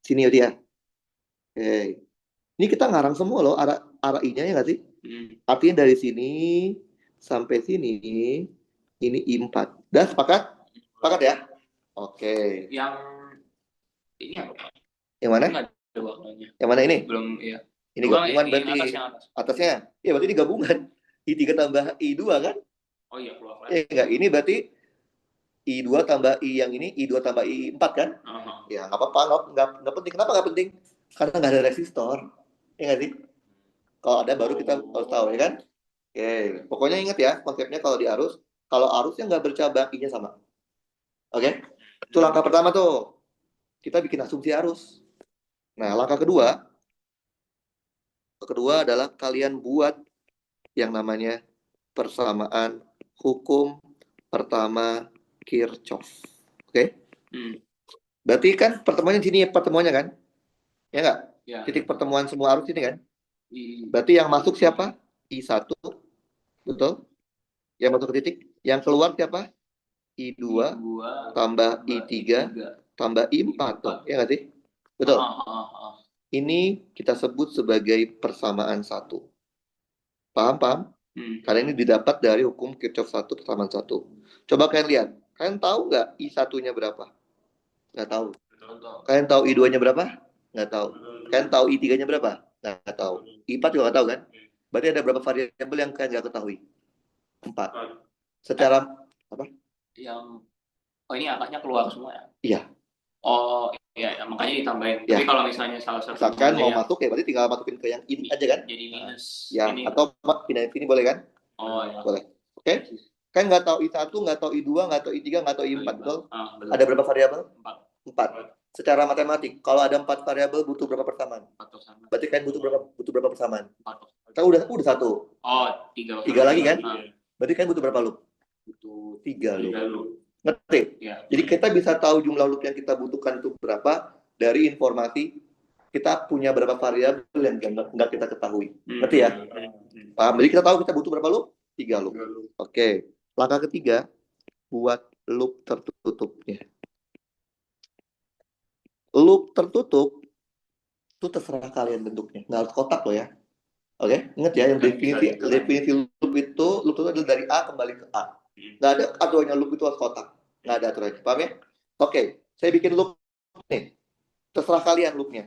Sini ya dia. Oke. Ini kita ngarang semua loh, arah I-nya ya nggak sih? Artinya dari sini sampai sini, ini I4. Udah sepakat? Sepakat ya? Oke. Yang ini apa? Yang mana? Nggak ada warnanya. Yang mana ini? Belum, iya. Ini gabungan berarti. Atas. Atasnya? Ya berarti ini gabungan. I3 tambah I2 kan? Oh iya, keluar. Enggak, ini berarti I2 tambah I yang ini, I2 tambah I4 kan? Ya nggak apa-apa, nggak penting. Kenapa nggak penting? Karena nggak ada resistor. Ya nggak sih? Kalau ada baru kita harus tahu, ya kan? Oke, pokoknya ingat ya konsepnya kalau di arus, kalau arusnya nggak bercabang, I-nya sama. Oke, itu langkah pertama tuh. Kita bikin asumsi arus. Nah, langkah kedua adalah kalian buat yang namanya persamaan hukum pertama Kirchhoff. Oke? Berarti kan pertemuannya di sini ya, pertemuannya kan? Ya nggak? Ya. Titik pertemuan semua arus ini kan? I, Berarti yang masuk siapa? I1, betul? Yang masuk ke titik. Yang keluar siapa? I2 tambah I3 tambah I4 tuh. Ya nggak sih? Betul. Ini kita sebut sebagai persamaan satu. Paham? Karena ini didapat dari hukum Kirchhoff 1 persamaan 1. Coba kalian lihat. Kalian tahu nggak I1-nya berapa? Nggak tahu. Kalian tahu I2-nya berapa? Nggak tahu. Kalian tahu I3-nya berapa? Nggak tahu. I4 juga nggak tahu kan? Berarti ada berapa variabel yang kalian nggak ketahui? 4. Secara apa? Ini angkanya keluar semua ya? Iya. Oh iya, makanya ditambahin. Ya. Tapi kalau misalnya salah satu misalkan mau masuk ya berarti tinggal masukin ke yang ini aja kan? Jadi minus. Ya, ini. atau pindahin sini boleh kan? Oh ya. Boleh. Oke? Kan nggak tahu I1, nggak tahu I2, nggak tahu I3, nggak tahu I4, betul? Betul. Ada berapa variabel? 4. Secara matematik, kalau ada 4 variabel butuh berapa persamaan? 4 persamaan. Berarti kan butuh berapa persamaan? 4. Kan udah 1. Oh, 3. 3 lagi kan? Berarti kan butuh berapa loop? Butuh 3 loop. 3 loop. Ngerti? Ya. Jadi kita bisa tahu jumlah loop yang kita butuhkan itu berapa dari informasi kita punya berapa variabel yang nggak kita ketahui. Ngerti ya? Paham? Jadi kita tahu kita butuh berapa loop? 3 loop. Oke. Langkah ketiga, buat loop tertutupnya. Loop tertutup itu terserah kalian bentuknya. Nggak harus kotak loh ya. Oke? Ingat ya, yang definisi loop itu adalah dari A kembali ke A. Nggak ada aturannya loop itu harus kotak. Nggak ada aturannya. Paham ya? Oke. Saya bikin loop nih. Terserah kalian loopnya.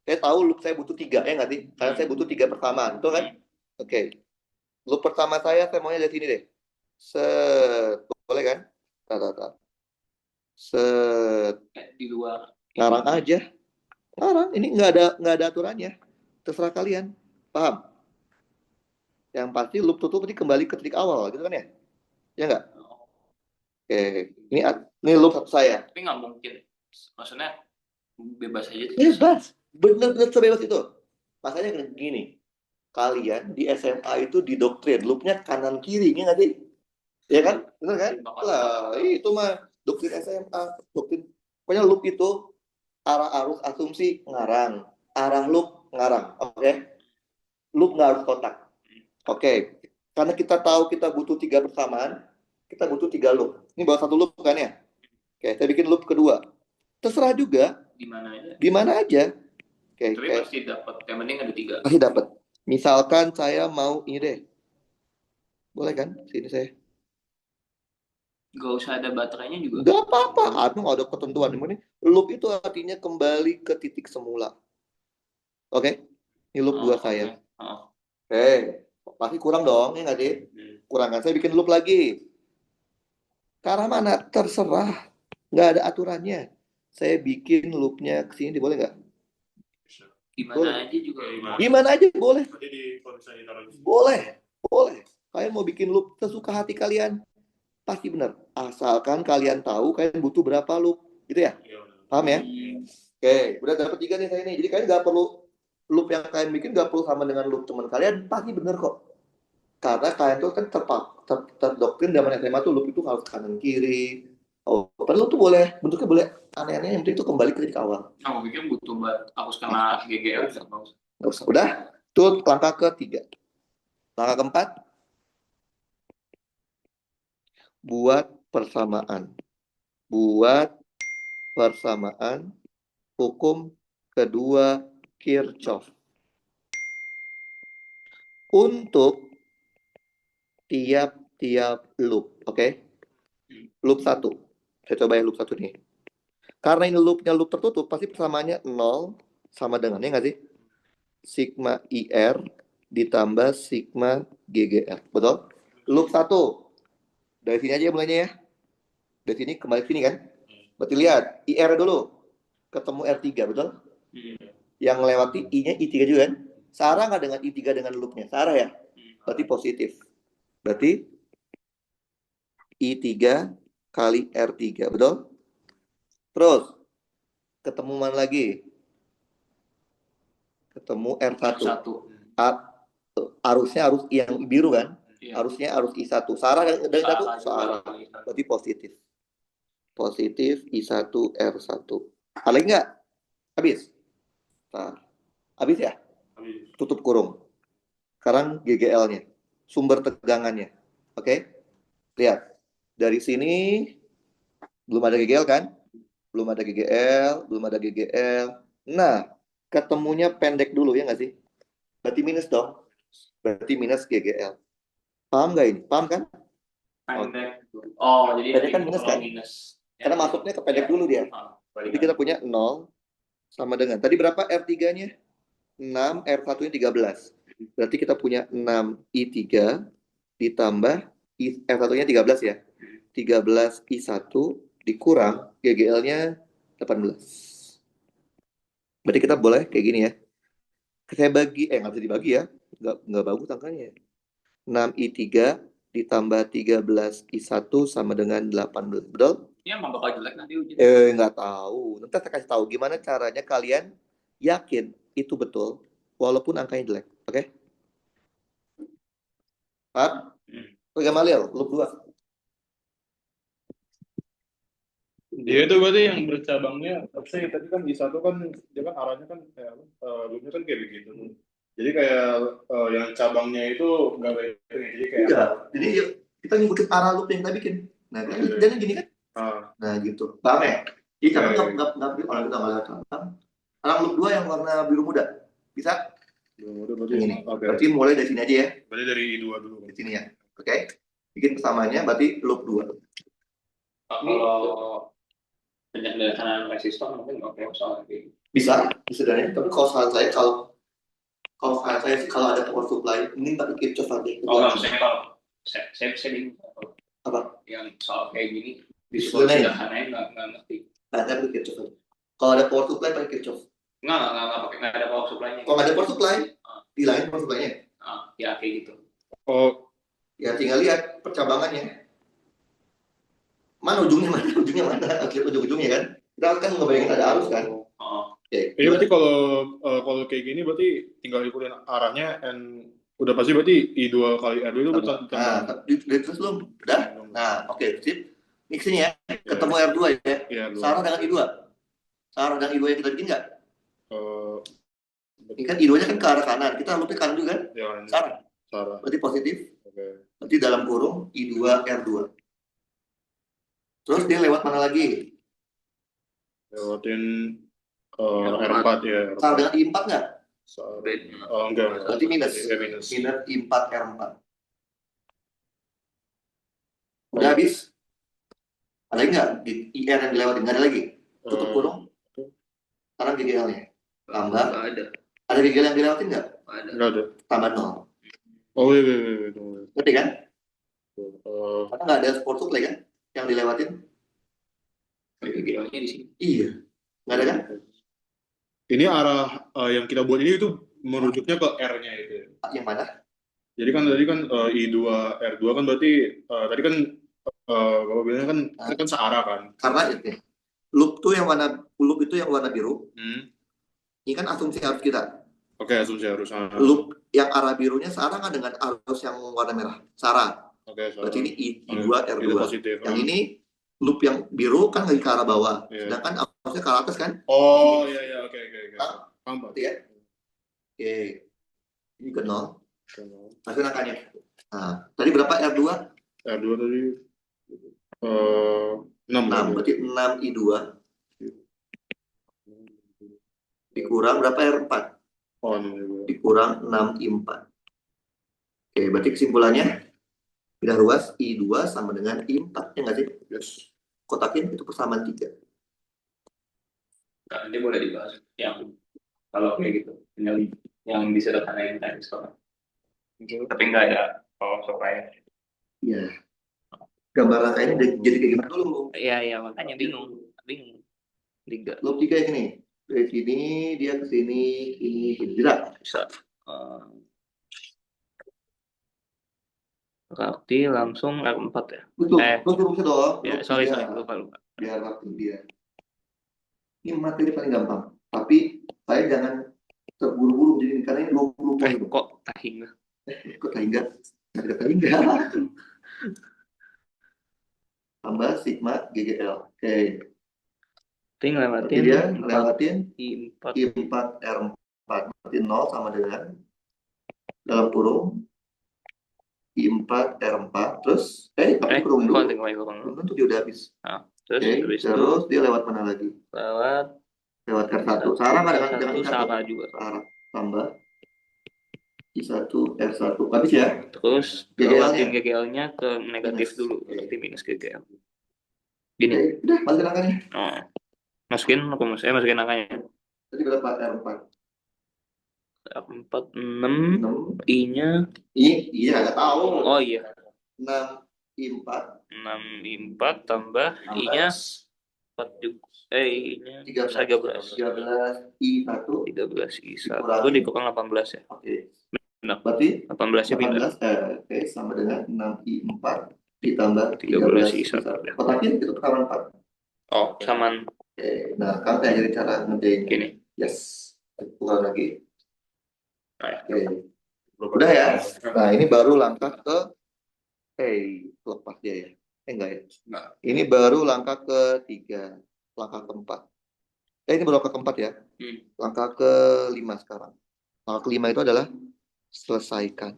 Saya tahu loop saya butuh 3, ya nggak sih? Karena saya butuh 3 persamaan. Betul kan? Oke. Loop pertama saya maunya dari sini deh. Boleh kan? Di luar. Ngarang aja. Ngarang. Ini nggak ada aturannya. Terserah kalian. Paham? Yang pasti loop tutup ini kembali ke titik awal, gitu kan ya? Ya nggak? Oke. Ini loop saya. Tapi nggak mungkin. Maksudnya bebas aja. Bebas. Bener-bener sebebas itu. Makanya gini. Kalian di SMA itu didoktrin. Loopnya kanan kiri. Ini nggak sih? Ya kan? Bener kan? Lah, itu mah doktrin SMA. Pokoknya loop itu arah arus asumsi ngarang. Arah loop ngarang. Oke? Loop nggak harus kotak. Oke. Karena kita tahu kita butuh 3 persamaan, kita butuh 3 loop. Ini baru 1 loop kan ya? Oke, saya bikin loop kedua. Terserah juga. Di mana aja. Oke, tapi pasti dapat. Yang penting ada 3. Pasti dapat. Misalkan saya mau ini deh. Boleh kan? Sini saya. Gak usah ada baterainya juga. Gak apa-apa. Ada ketentuan. Ini loop itu artinya kembali ke titik semula. Oke? Ini loop 2 saya. Oke. Pasti kurang dong, ya nggak sih? Kurang kan? Saya bikin loop lagi. Ke arah mana? Terserah. Nggak ada aturannya. Saya bikin loopnya ke sini, boleh nggak? Aja juga. Gimana aja boleh. Boleh. Kalian mau bikin loop sesuka hati kalian. Pasti benar. Asalkan kalian tahu kalian butuh berapa loop. Gitu ya? Paham ya? Oke. Udah dapat 3 nih saya ini. Jadi kalian nggak perlu loop yang kalian bikin nggak perlu sama dengan loop teman kalian. Pasti benar kok. Karena kalian tuh kan terdoktrin zaman SMA tuh loop itu harus kanan kiri. Padahal tuh boleh, bentuknya boleh aneh-aneh, yang penting itu kembali ke titik awal. Aku pikir butuh hapus kena GGL. Nggak usah. Udah, itu langkah ketiga. Langkah keempat, buat persamaan hukum kedua Kirchhoff untuk tiap loop. Oke? Loop 1. Saya coba yang loop 1 nih. Karena ini loopnya loop tertutup, pasti persamaannya 0 sama dengan, ya nggak sih? Sigma IR ditambah sigma GGR. Betul? Loop 1. Dari sini aja mulainya ya. Dari sini kembali ke sini kan? Berarti lihat, IR dulu. Ketemu R3, betul? Yang melewati I-nya I3 juga kan? Searah nggak dengan I3 dengan loopnya? Searah ya? Berarti positif. Berarti I3 kali R3, betul? Terus, ketemu mana lagi? Ketemu R1. Satu. Arusnya arus yang biru kan? Iya. Arusnya arus I1. Searah dari satu? Searah juga. Searah. Berarti positif. Positif I1 R1. Ada lagi nggak? Habis? Nah, habis ya? Tutup kurung. Sekarang GGL-nya. Sumber tegangannya. Oke? Lihat. Dari sini belum ada GGL kan? Belum ada GGL, belum ada GGL. Nah, ketemunya pendek dulu ya nggak sih? Berarti minus dong. Berarti minus GGL. Paham nggak ini? Paham kan? Pendek. Oh, jadi Pendek kan minus kan? minus. Karena masuknya ke pendek dulu dia. Jadi kita punya 0 sama dengan. Tadi berapa R3-nya? 6, R1-nya 13. Berarti kita punya 6I3 ditambah R1-nya 13 ya. 13 I1 dikurang GGL-nya 18. Berarti kita boleh kayak gini ya. Saya bagi, nggak bisa dibagi ya. Nggak bagus angkanya. 6I3 ditambah 13 I1 sama dengan 18. Betul? Ya, emang bakal jelek nanti ujian. Nggak tahu. Nanti saya kasih tahu gimana caranya kalian yakin itu betul walaupun angkanya jelek. Oke? Pak? Gamalil, loop 2. Dia itu berarti yang bercabangnya, saya tadi kan di satu kan dia kan arahnya kan kayak loopnya kan kayak begitu. Jadi kayak yang cabangnya itu nggak kayak gitu ya. Jadi kayak Enggak. Jadi kita ngikutin arah loop yang kita bikin. Nah, kan jadi gini kan? Nah, gitu. Paham ya? Jadi cabang nggak orang kita nggak lihat cabang. Arah loop 2 yang warna biru muda. Bisa? berarti Yang ini. oke. Berarti mulai dari sini aja ya. Berarti dari I2 dulu. Di sini ya. Oke? Bikin kesamaannya berarti loop 2. Kalau penjelasan resistor mungkin oke soal kayak Bisa sebenarnya. Tapi kalau saran saya saran saya sih kalau ada power supply ini pakai Kirchhoff aja. nggak, maksudnya kalau saya bingung Apa? yang soal kayak gini Sebenarnya. sederhananya nggak ngerti. Nah, saya pakai Kirchhoff aja. Kalau ada power supply pakai Kirchhoff. Nggak pakai, nggak ada power supply-nya. Kalau nggak ada power supply, hilangin power supply-nya. Ya kayak gitu. Oh, Ya tinggal lihat percabangannya. Mana ujungnya mana? Ujungnya mana? Akhir ujung-ujungnya kan. Kita kan nggak bayangin ada arus kan. Oke. Iya berarti kalau kayak gini berarti tinggal ikutin arahnya and udah pasti berarti I2 kali R2 itu betul. Nah, terus belum? Udah? Nah, oke, sip. Mixing ya. Ketemu R2 ya. Iya, Sarah dengan I2. Sarah dengan I2 yang kita bikin nggak? Ini kan I2-nya kan ke arah kanan. Kita loopnya kanan juga kan? Ya, Sarah. Berarti positif. Berarti dalam kurung I2 R2. Terus dia lewat mana lagi? Lewatin R4 ya. Sarah dengan I4 nggak? Enggak. Berarti minus. Ya, minus. Minus I4 R4. Udah habis? Ada lagi nggak? Di IR yang dilewatin? Nggak ada lagi? Tutup kurung? Sekarang GGL-nya. Tambah. Ada GGL yang dilewatin nggak? Nggak ada. Tambah 0. Oh iya. Ngerti kan? Karena nggak ada sport supply kan? Yang dilewatin? GGL-nya di sini. Iya. Nggak ada kan? Ini arah yang kita buat ini itu merujuknya ke R-nya itu. Yang mana? Jadi kan tadi kan I2 R2 kan berarti tadi kan Bapak bilang kan itu kan searah kan. Karena itu loop itu yang warna biru. Ini kan asumsi arus kita. Oke, asumsi arus. Loop yang arah birunya searah nggak dengan arus yang warna merah? Searah. Oke, Berarti ini I2 R2. itu positif. Yang ini loop yang biru kan lagi ke arah bawah. Iya. Sedangkan arusnya ke arah atas kan? Oh iya oke. Paham. Berarti ya? Oke. Ini ke 0. Hasil angkanya. Nah, tadi berapa R2? R2 tadi 6. Berarti 6 I2 dikurang berapa R4? Oh, 6. Dikurang 6 I4. Oke, berarti kesimpulannya pindah ruas I2 sama dengan I4, ya nggak sih? Yes. Kotakin itu persamaan 3. Nah, nanti boleh dibahas yang kalau kayak gitu, yang disederhanain tadi soalnya. Tapi nggak ada power supply. Iya. Gambar rangkaiannya jadi kayak gimana dulu? Iya, makanya bingung. Liga. Loop 3 yang ini. Dari sini dia ke sini, ini tidak. Bisa. Berarti langsung R4 ya. Betul, Eh. terus rumusnya dong. Ya, Terus sorry, dia, lupa. biar waktu dia. Ini materi paling gampang. Tapi saya jangan terburu-buru jadi karena ini 20 poin. Kok tahingga? Kok tahingga? Nggak ada tahingga. Tambah sigma GGL. Oke. Berarti ngelewatin Jadi dia ngelewatin I4. I4 R4. Berarti 0 sama dengan dalam kurung I4 R4. Terus tapi kurung dulu. Belum tentu dia udah habis. Nah, terus Oke, habis terus itu dia lewat mana lagi? lewat R1. Sarah nggak dengan I1? Sarah juga. Sarah. Tambah I1 R1. Habis ya? Terus lewatin GGL-nya ke negatif Minus. dulu, berarti minus GGL. Gini. Oke, udah masukin angkanya. Oh. Masukin angkanya. Tadi berapa R4? R4 6, I-nya Iya nggak tahu. Oh iya. 6 I4 6 I4 tambah I-nya 4 juga. I-nya 13. 13 I1 13 I1 dikurang 18 ya. Oke. Benar. Berarti 18-nya pindah. 18 oke, sama dengan 6 I4 ditambah 13 I1. Kotakin itu persamaan 4. Oh, samaan. Oke, nah kamu kayak jadi cara ngerjain Gini. Yes. Kurang lagi. Nah, Oke. Udah ya. Nah, ini baru langkah ke lepas dia ya. Enggak ya. Enggak. Ini baru langkah ketiga, langkah keempat. Ini baru langkah keempat ya. Langkah kelima sekarang. Langkah kelima itu adalah selesaikan.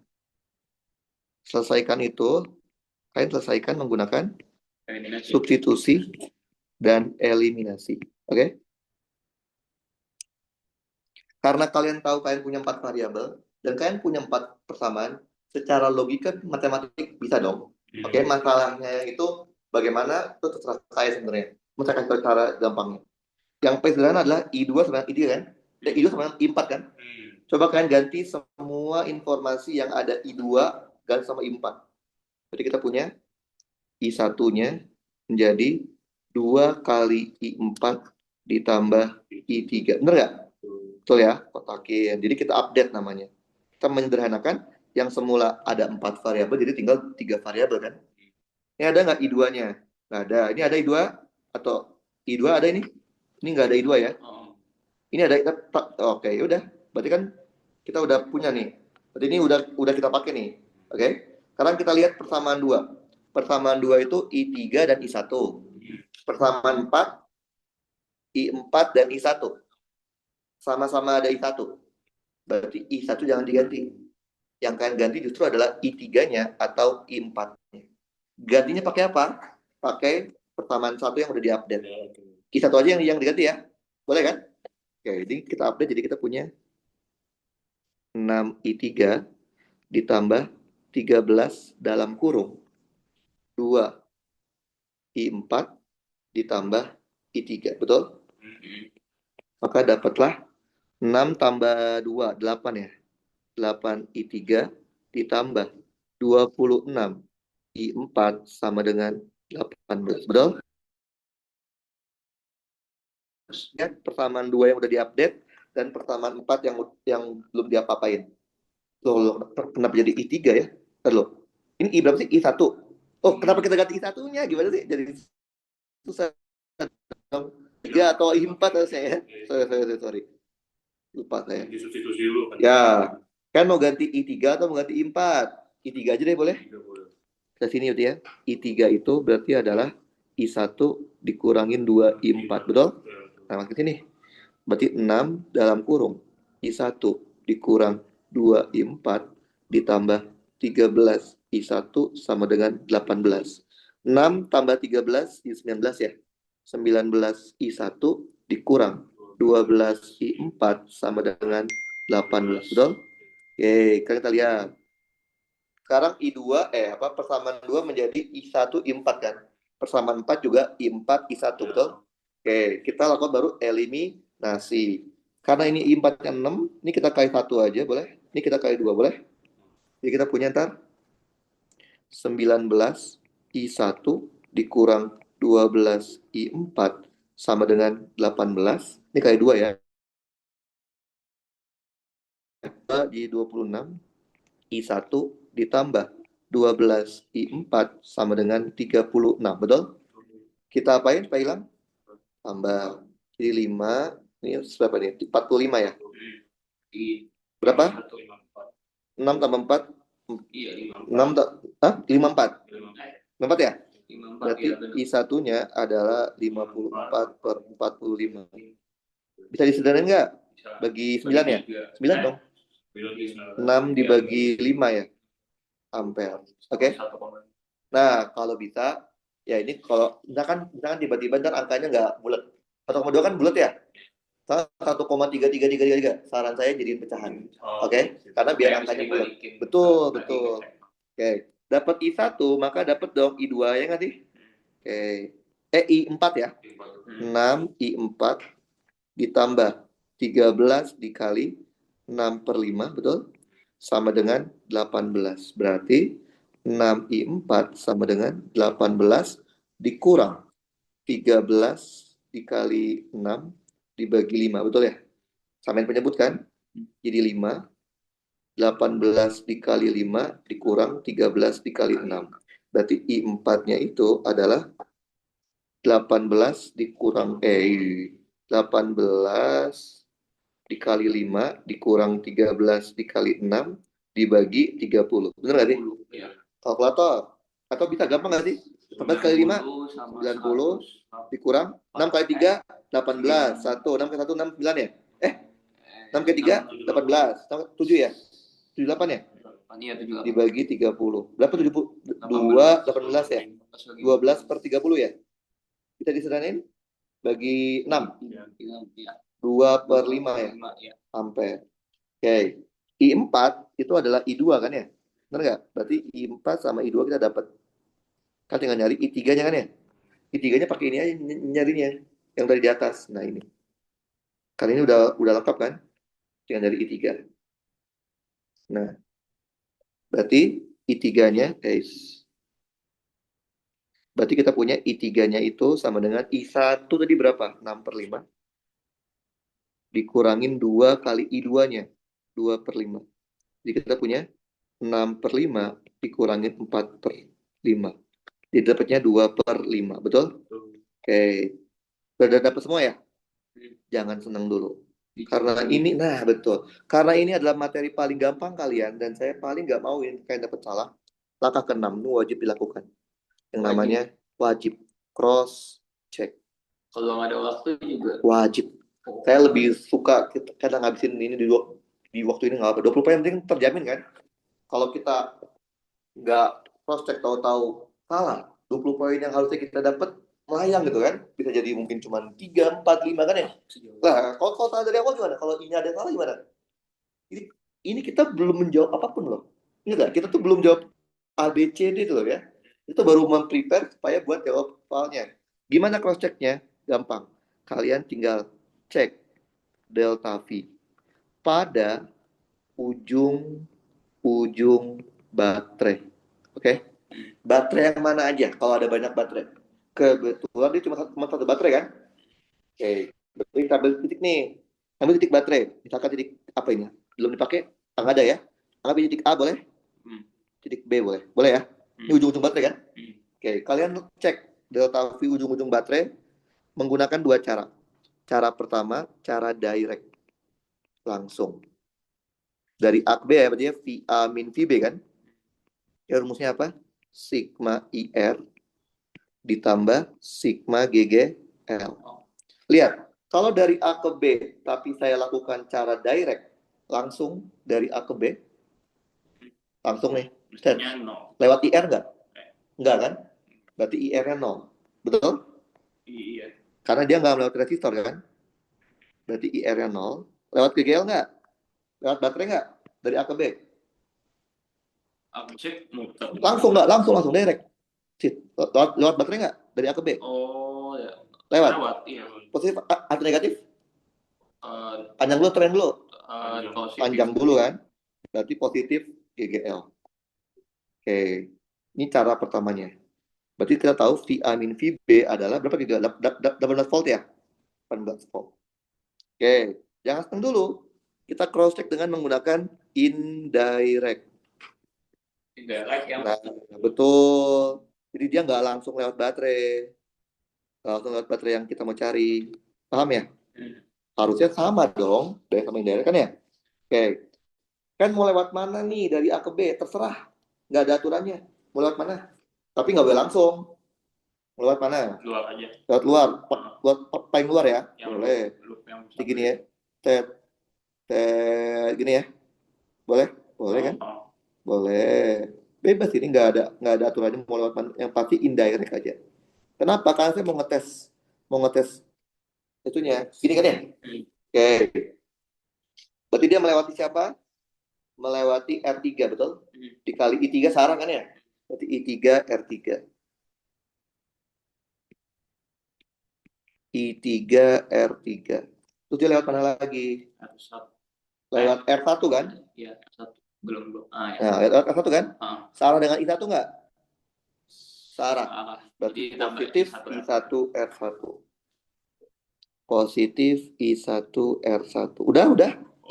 Selesaikan itu kalian selesaikan menggunakan substitusi dan eliminasi. Oke? Karena kalian tahu kalian punya 4 variabel dan kalian punya 4 persamaan, secara logika matematik bisa dong. Oke, masalahnya itu bagaimana itu terserah saya sebenarnya. Mau saya kasih tahu cara gampangnya. Yang paling sederhana adalah I2 sama I3 kan? Dan I2 sama I4 kan? Coba kalian ganti semua informasi yang ada I2 ganti sama I4. Jadi kita punya I1-nya menjadi 2 kali I4 ditambah I3. Bener nggak? Betul ya? Kotakin. Jadi kita update namanya. Kita menyederhanakan yang semula ada 4 variabel, jadi tinggal 3 variabel kan? Ini ada nggak I2-nya? Nggak ada. Ini ada I2? Atau I2 ada ini? Ini nggak ada I2 ya? Ini ada, oke, udah. Berarti kan kita udah punya nih. Berarti ini udah kita pakai nih. Oke? Sekarang kita lihat persamaan 2. Persamaan 2 itu I3 dan I1. Persamaan 4, I4 dan I1. Sama-sama ada I1. Berarti I1 jangan diganti. Yang kalian ganti justru adalah I3-nya atau I4-nya. Gantinya pakai apa? Pakai persamaan 1 yang udah diupdate. I1 aja yang diganti ya. Boleh kan? Oke, jadi kita update, jadi kita punya 6I3 ditambah 13 dalam kurung 2 I4 ditambah I3, betul? Maka dapatlah 6 tambah 2, 8 ya. 8 I3 ditambah 26 I4 sama dengan 18, betul? Ya, persamaan 2 yang udah diupdate dan persamaan 4 yang belum diapa-apain. Loh, kenapa jadi I3 ya? Loh, ini I berapa sih? I1. Oh, kenapa kita ganti I1-nya? Gimana sih? Jadi susah. 3 atau I4 harusnya ya? Sorry. Lupa saya. Disubstitusi dulu kan. Ya, kan mau ganti I3 atau mau ganti I4? I3 aja deh, boleh? Ke sini ya. I3 itu berarti adalah I1 dikurangin 2 I4, betul? Nah, makin sini. Berarti 6 dalam kurung I1 dikurang 2 I4 ditambah 13 I1 sama dengan 18. 6 tambah 13 19 ya. 19 I1 dikurang 12 I4 sama dengan 18, betul? Oke, kita lihat. Sekarang I2 persamaan 2 menjadi I1 I4 kan. Persamaan 4 juga I4 I1, betul? Oke, kita lakukan baru eliminasi. Karena ini I4 nya 6, ini kita kali 1 aja boleh? Ini kita kali 2 boleh? Jadi kita punya ntar 19 I1 dikurang 12 I4 sama dengan 18. Ini kali 2 ya. di 26, I1 ditambah 12 I4 sama dengan 36, betul? Kita apain Pak Ilham? Tambah. Jadi 5, ini berapa nih? 45 ya? Berapa? 6 tambah 4? Iya, 6 54? 54 ya? 54. Berarti I1-nya adalah 54 per 45. Bisa disederhanain nggak? Bagi 9 ya? 9 dong. 6 dibagi 5 ya? Ampere. Oke? Nah, kalau bisa, ya ini kalau misalkan tiba-tiba ntar angkanya nggak bulat. 1,2 kan bulat ya? 1,33333. Saran saya jadiin pecahan. Oke? Karena biar angkanya bulat. Betul, betul. Oke. Dapat I1, maka dapat dong I2 ya nggak sih? Oke. I4 ya. 6 I4 ditambah 13 dikali 6 per 5, betul? Sama dengan 18. Berarti 6I4 sama dengan 18 dikurang 13 dikali 6 dibagi 5, betul ya? Samain penyebut kan? Jadi 5, 18 dikali 5 dikurang 13 dikali 6. Berarti I4-nya itu adalah 18 dikurang 18 dikali 5 dikurang 13 dikali 6 dibagi 30. Bener nggak sih? Iya. Kalkulator. Atau bisa gampang nggak sih? 14 kali 5, 90 dikurang 6 kali 3, 18. 1, 6 kali 1, 6, 9 ya? 6 kali 3, 18. 7 ya? 78 ya? Iya, 78. Dibagi 30. Berapa 70? 2, 18 ya? 12 per 30 ya? Bisa disederhanain? Bagi 6. Iya. 2 per 5 ya? Ampere. Oke. I4 itu adalah I2 kan ya? Benar nggak? Berarti I4 sama I2 kita dapat. Kan tinggal nyari I3-nya kan ya? I3-nya pakai ini aja nyarinya. Yang dari di atas. Nah ini. Kali ini udah lengkap kan? Tinggal nyari I3. Nah. Berarti I3-nya, guys. Berarti kita punya I3-nya itu sama dengan I1 tadi berapa? 6 per 5. Dikurangin 2 kali I2-nya. 2 per 5. Jadi kita punya 6 per 5 dikurangin 4 per 5. Jadi dapatnya 2 per 5. Betul? Oke. Sudah dapat semua ya? Jangan senang dulu. Karena ini, nah betul. Karena ini adalah materi paling gampang kalian. Dan saya paling nggak mau ini kalian dapat salah. Langkah ke-6 ini wajib dilakukan. Yang namanya wajib. Cross check. Kalau nggak ada waktu juga. Wajib. Saya lebih suka kita ngabisin ini di waktu ini nggak apa. 20 poin penting terjamin kan? Kalau kita nggak cross check tahu-tahu salah, 20 poin yang harusnya kita dapat melayang gitu kan? Bisa jadi mungkin cuma 3, 4, 5 kan ya? Nah, kalau salah dari awal gimana? Kalau ini ada salah gimana? Ini kita belum menjawab apapun loh. Ini nggak? Kita tuh belum jawab A, B, C, D itu loh ya. Itu baru memprepare supaya buat jawab soalnya. Gimana cross checknya? Gampang. Kalian tinggal cek delta V pada ujung baterai. Oke? Baterai yang mana aja kalau ada banyak baterai? Kebetulan dia cuma satu baterai kan? Oke. Berarti kita ambil titik nih. Ambil titik baterai. Misalkan titik apa ini? Belum dipakai, nggak ada ya. Ambil titik A boleh? Titik B boleh? Boleh ya? Ini ujung-ujung baterai kan? Oke. Kalian cek delta V ujung-ujung baterai menggunakan 2 cara. Cara pertama, cara direct. Langsung. Dari A ke B ya, berarti ya VA min VB kan? Ya rumusnya apa? Sigma IR ditambah sigma GGL. Lihat, kalau dari A ke B, tapi saya lakukan cara direct, langsung dari A ke B, langsung nih. Lewat IR nggak? Nggak kan? Berarti IR-nya 0. Betul? Iya. Karena dia nggak melewati resistor kan? Berarti IR-nya 0. Lewat GGL nggak? Lewat baterai nggak? Dari A ke B? Aku cek muter. Langsung nggak? Langsung direct. Lewat baterai nggak? Dari A ke B? Oh ya. Lewat. Iya. Positif atau negatif? Uh, Panjang dulu, tren dulu. Panjang positif. dulu kan? Berarti positif GGL. Oke. Ini cara pertamanya. Berarti kita tahu VA min VB adalah berapa GGL? 18 volt ya? 18 volt. Oke. Jangan setengah dulu. Kita cross check dengan menggunakan indirect. Indirect yang Nah, betul. Jadi dia nggak langsung lewat baterai. Nggak langsung lewat baterai yang kita mau cari. Paham ya? Harusnya sama dong. Direct sama indirect kan ya? Oke. Kan mau lewat mana nih dari A ke B? Terserah. Nggak ada aturannya. Mau lewat mana? Tapi nggak boleh langsung. Mau lewat mana? luar aja Lewat luar. Lewat paling luar ya? yang Boleh. loop yang Jadi gini ya. Tet. Tet. Gini ya. Boleh? Boleh kan? Boleh. Bebas ini nggak ada aturannya mau lewat mana. Yang pasti indirect aja. Kenapa? Karena saya mau ngetes itunya. Gini kan ya? Oke. Berarti dia melewati siapa? Melewati R3, betul? Dikali I3 sarang kan ya? Berarti I3 R3. I3 R3. Terus dia lewat mana lagi? satu Lewat R1 kan? ya satu belum ya Nah, lewat R1 kan? Ah. Sarang dengan I1 nggak? Sarang. Ah, Berarti jadi tambah positif I1 R1. Positif I1 R1. Udah.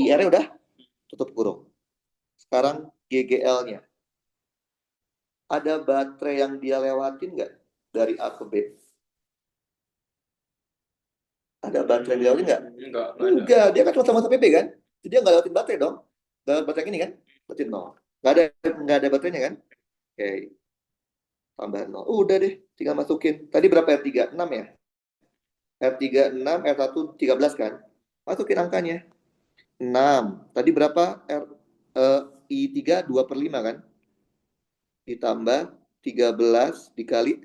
IR-nya udah. Tutup kurung. Sekarang GGL-nya. Ada baterai yang dia lewatin nggak? Dari A ke B. Ada baterai yang dilewatin nggak? Enggak. Dia kan cuma sama-sama PB kan? Jadi dia nggak lewatin baterai dong. Nggak lewat baterai ini kan? Berarti 0. Nggak ada baterainya kan? Oke. Tambah 0. Udah deh. Tinggal masukin. Tadi berapa R3? 6 ya? R3 6, R1 13 kan? Masukin angkanya. 6. Tadi berapa? I3 2/5 kan? Ditambah 13 dikali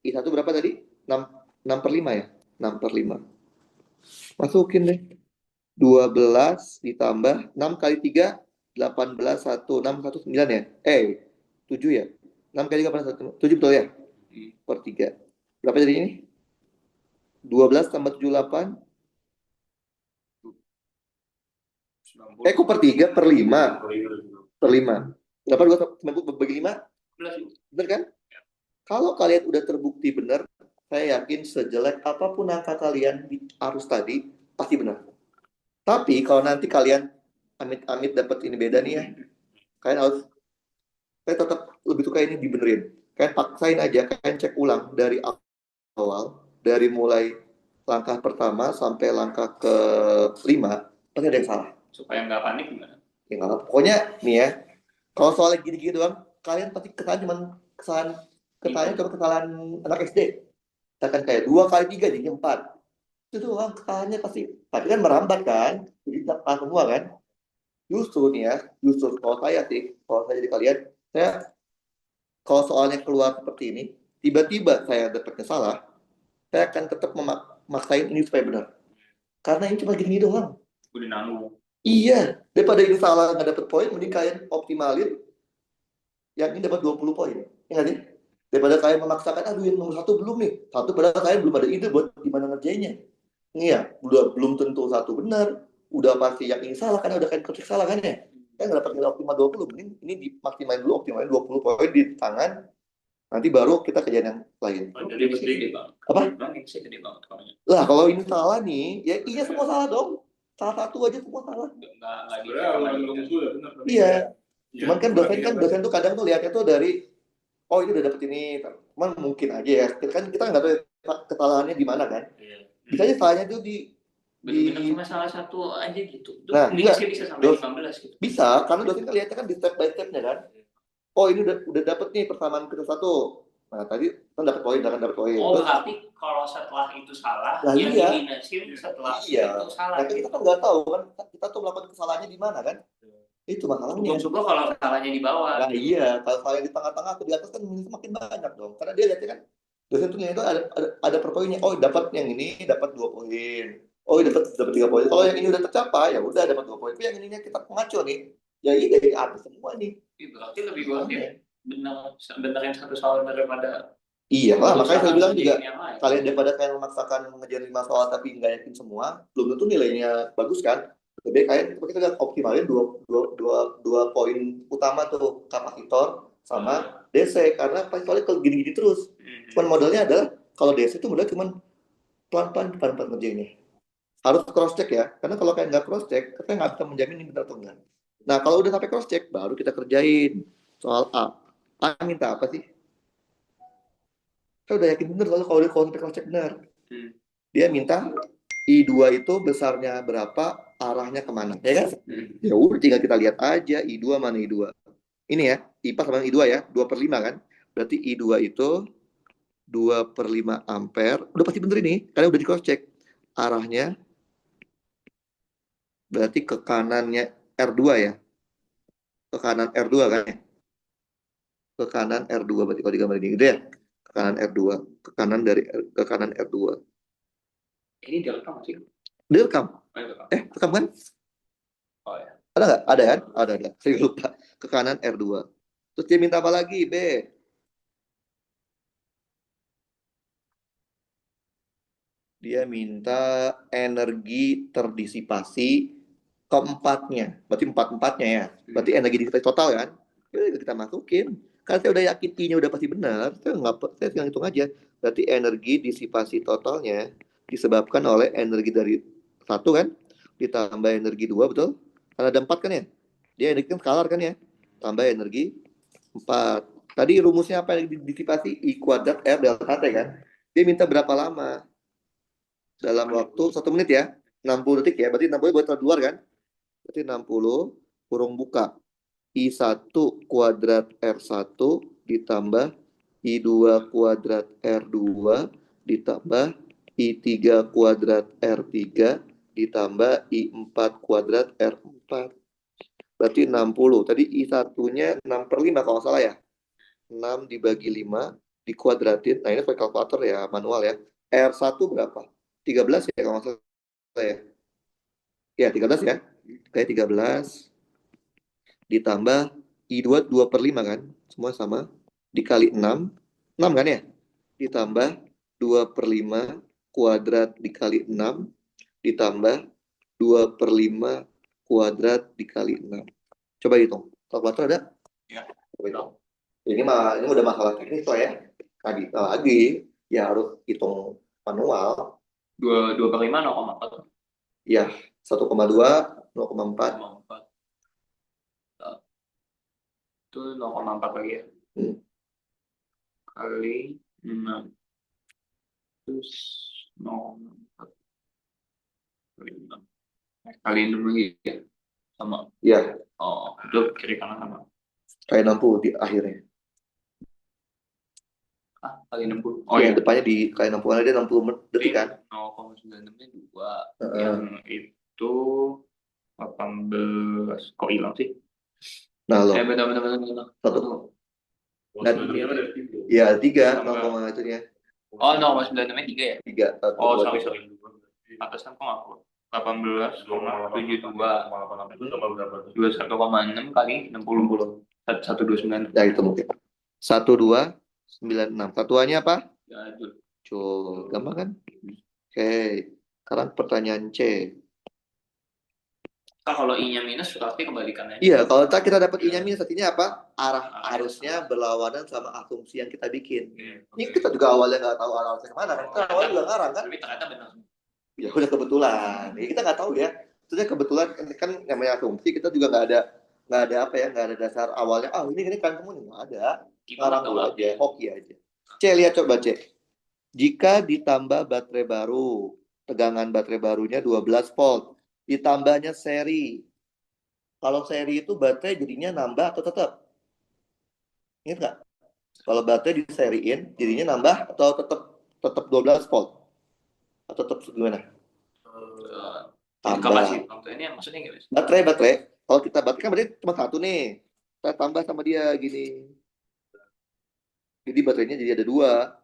I1 berapa tadi? 6/5 ya? 6/5. Masukin deh. 12 ditambah 6 kali 3 18 1 6 1 9 ya? 7 ya? 6 kali 3 18 1 7 betul ya? Per 3. Berapa jadi ini? 12 tambah 78. Kok per 3 per 5? Per 5. Berapa 2 bagi 5? Bener kan? Kalau kalian udah terbukti benar, saya yakin sejelek apapun angka kalian di arus tadi, pasti benar. Tapi kalau nanti kalian amit-amit dapat ini beda nih ya, kalian harus, saya tetap lebih suka ini dibenerin. Kalian paksain aja, kalian cek ulang dari awal, dari mulai langkah pertama sampai langkah ke-5, pasti ada yang salah. Supaya nggak panik gimana? Ya nggak apa. Pokoknya nih ya, kalau soalnya gini-gini doang, kalian pasti kesalahan anak SD. Misalkan kayak 2 kali 3 jadi 4. Itu doang kesalahannya pasti. Tapi kan merambat kan, jadi tak semua kan. Justru nih ya, kalau saya jadi kalian, kalau soalnya keluar seperti ini, tiba-tiba saya dapatnya salah, saya akan tetap memaksain ini supaya benar. Karena ini cuma gini doang. Udah nanggung. Iya, daripada ini salah nggak dapat poin, mending kalian optimalin yang ini dapat 20 poin. Ya nggak sih? Daripada kalian memaksakan, aduh yang nomor 1 belum nih. Satu padahal kalian belum ada ide buat gimana ngerjainnya. Iya, belum tentu 1 benar. Udah pasti yang ini salah, karena udah kalian ketik salah kan ya. Kan nggak dapat nilai optimal 20, mending ini dimaksimalin dulu, optimalin 20 poin di tangan. Nanti baru kita kerjaan yang lain. Jadi gede banget. Apa? Gede banget. Lah kalau ini salah nih, ya iya semua salah dong. Salah satu aja semua salah. Iya. Cuman kan dosen tuh kadang tuh lihatnya tuh dari, oh ini udah dapet ini. Cuman mungkin aja ya. Kan kita nggak tahu kesalahannya di mana kan. Bisa aja salahnya tuh benar-benar cuma salah satu aja gitu. Nah, bisa sampai 15 gitu. Bisa, karena dosen kan lihatnya kan di step by stepnya kan. Oh ini udah dapet nih persamaan kita 1. Nah tadi kan dapat poin. Oh berarti kalau setelah itu salah, nah, yang iya. diminasin setelah Iya. itu salah. Nah kita kan nggak tahu kan, kita tuh melakukan kesalahannya di mana kan? Itu masalahnya. Juga kalau salahnya di bawah. Nah iya, kalau salah di tengah-tengah atau di atas kan semakin banyak dong. Karena dia lihatnya kan, dosen tuh itu ada per poinnya. Oh dapat yang ini dapat 2 poin. Oh dapat 3 poin. Kalau yang ini udah tercapai ya udah dapat 2 poin. Tapi yang ininya kita ngaco nih. Ya ini dari atas semua nih. Berarti lebih bagus ya. Benerin satu soal daripada. Iya lah, makanya saya bilang juga kalian daripada kalian memaksakan mengejar 5 soal tapi nggak yakin semua, belum tentu nilainya bagus kan. Lebih kalian kita lihat optimalin dua poin utama tuh, kapasitor sama DC, karena soalnya kalau gini-gini terus. Cuman modelnya adalah kalau DC itu model cuman pelan-pelan ngerjainnya. Harus cross check ya, karena kalau kalian nggak cross check, kita nggak bisa menjamin ini benar atau enggak. Nah, kalau udah sampai cross check, baru kita kerjain soal A. A minta apa sih? Saya udah yakin bener kalau udah sampai cross check bener. Dia minta I2 itu besarnya berapa, arahnya kemana, ya kan? Ya udah tinggal kita lihat aja I2 mana I2. Ini ya, IPA sama I2 ya, 2/5 kan? Berarti I2 itu 2/5 ampere. Udah pasti bener ini, karena udah di cross check. Arahnya berarti ke kanannya R2 ya. Ke kanan R2 kan ya? Ke kanan R2 berarti kalau digambar ini gitu ya. Ke kanan R2, ke kanan R2. Ini direkam sih. Direkam. Rekam kan? Oh ya. Ada nggak? Ada kan? Ada. Saya lupa. Ke kanan R2. Terus dia minta apa lagi? B. Dia minta energi terdisipasi keempatnya. Berarti empat-empatnya ya. Berarti energi disipasi total kan? Ya, kita masukin. Karena saya udah yakin I-nya udah pasti benar. Saya tinggal hitung aja. Berarti energi disipasi totalnya disebabkan oleh energi dari satu kan? Ditambah energi dua, betul? Karena ada 4 kan ya? Dia energi kan skalar kan ya? Tambah energi 4. Tadi rumusnya apa yang disipasi? I kuadrat R delta T kan? Dia minta berapa lama? Dalam waktu 1 menit ya. 60 detik ya. Berarti 60 buat keluar kan? Berarti 60 kurung buka. I1 kuadrat R1 ditambah I2 kuadrat R2 ditambah I3 kuadrat R3 ditambah I4 kuadrat R4. Berarti 60. Tadi I1-nya 6/5 kalau nggak salah ya. 6 dibagi 5 dikuadratin. Nah, ini pakai kalkulator ya, manual ya. R1 berapa? 13 ya kalau nggak salah ya. Ya, 13 ya. Kayak 13 ditambah I2 2/5 kan? Semua sama. Dikali 6. 6 kan ya? Ditambah 2/5 kuadrat dikali 6 ditambah 2/5 kuadrat dikali 6. Coba hitung. Kalkulator ada? Ya. Coba hitung. Ini udah masalah teknis lah ya. Lagi ya harus hitung manual. 2/5 0,4. Ya, 1,2 0,4. 0,4. Itu 0,4 lagi ya. Kali 6. Terus 0,4 kali 6. Kali 6 lagi ya. Sama. Ya, Oh, itu kiri kanan sama. kayak 60 di akhirnya. Kali 60. Oh Ya, iya. depannya di kayak 60 aja 60 detik kan. 0,96-nya 2. Yang itu 18. Kok hilang sih? Nah, lo. Benar. Satu. Dan Ya, 3 0, itunya. Oh, 0,96-nya 3 ya? 3. Oh, sorry. Atasnya kok aku 18,72. 21,6 kali 60. 129. Ya, itu mungkin. 1296. Satuannya apa? Jadul. Joule. Gampang kan? Oke. Sekarang pertanyaan C. Kalau I-nya minus berarti kebalikannya. Iya, kalau kita dapat I-nya minus, artinya apa? Arah arusnya berlawanan sama asumsi yang kita bikin. Ini kita juga awalnya nggak tahu arah arusnya kemana kan? Kita awalnya juga ngarang kan? Tapi ternyata benar. Ya udah kebetulan. Ya, kita nggak tahu ya. Maksudnya kebetulan kan namanya asumsi, kita juga nggak ada apa ya, nggak ada dasar awalnya. Ini kan kamu nggak ada. Ngarang dulu aja, hoki aja. C, lihat coba C. Jika ditambah baterai baru, tegangan baterai barunya 12 volt, ditambahnya seri. Kalau seri itu baterai jadinya nambah atau tetap? Ingat nggak? Kalau baterai diseriin, jadinya nambah atau tetap 12 volt? Atau tetap gimana? Tambah. Ini maksudnya gimana? Baterai. Kalau kita baterai kan berarti cuma satu nih. Kita tambah sama dia gini. Jadi baterainya jadi ada 2.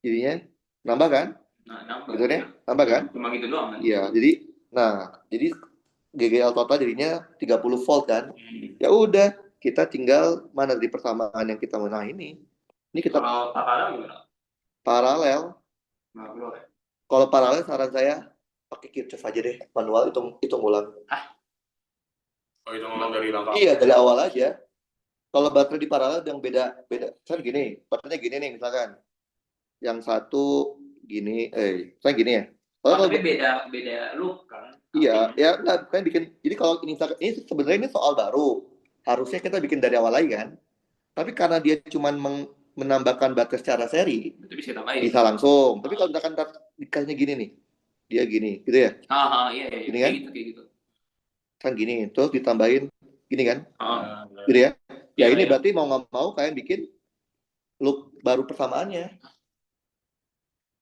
Jadinya nambah kan? Nambah. Gitu ya? Nambah kan? Cuma gitu doang kan? Iya, jadi GGL total jadinya 30 volt kan? Ya udah, kita tinggal mana di persamaan yang kita mau. Nah, ini kita kalau paralel gimana? Paralel. Nggak. Kalau paralel saran saya pakai Kirchhoff aja deh, manual hitung ulang. Oh, itu ngomong dari langkah. Iya, dari awal aja. Kalau baterai di paralel yang beda. Kan gini, baterainya gini nih misalkan. Yang satu gini, misalnya gini ya. Tapi beda loop kan? Iya, ya nggak kan bikin. Jadi kalau ini sebenarnya ini soal baru, harusnya kita bikin dari awal lagi kan. Tapi karena dia cuma menambahkan baterai secara seri, Itu bisa tambahin. bisa langsung. Tapi kalau misalkan dikasihnya gini nih, dia gini, gitu ya, Iya, gini kan, kayak gitu. kan gini, terus ditambahin gini kan, Ah, gitu ya. Ya Iya, ini iya. berarti mau nggak mau kalian bikin loop baru persamaannya.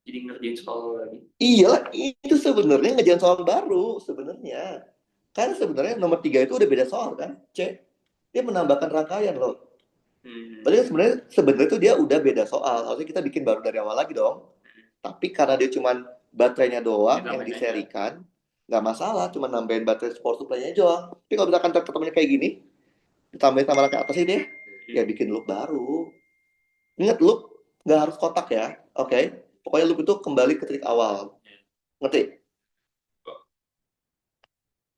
Jadi ngerjain soal lagi. Iya, itu sebenarnya ngejalan soal baru sebenarnya. Karena sebenarnya nomor 3 itu udah beda soal kan, C. Dia menambahkan rangkaian loh. Berarti kan sebenarnya itu dia udah beda soal. Harusnya kita bikin baru dari awal lagi dong. Tapi karena dia cuman baterainya doang yang Ditambahin aja. diserikan, nggak masalah, cuma nambahin baterai sport supply-nya doang. Tapi kalau misalkan ketemunya kayak gini, ditambahin sama rangkaian atasnya deh, ya bikin loop baru. Ingat loop nggak harus kotak ya, oke? Pokoknya loop itu kembali ke titik awal. Ngerti?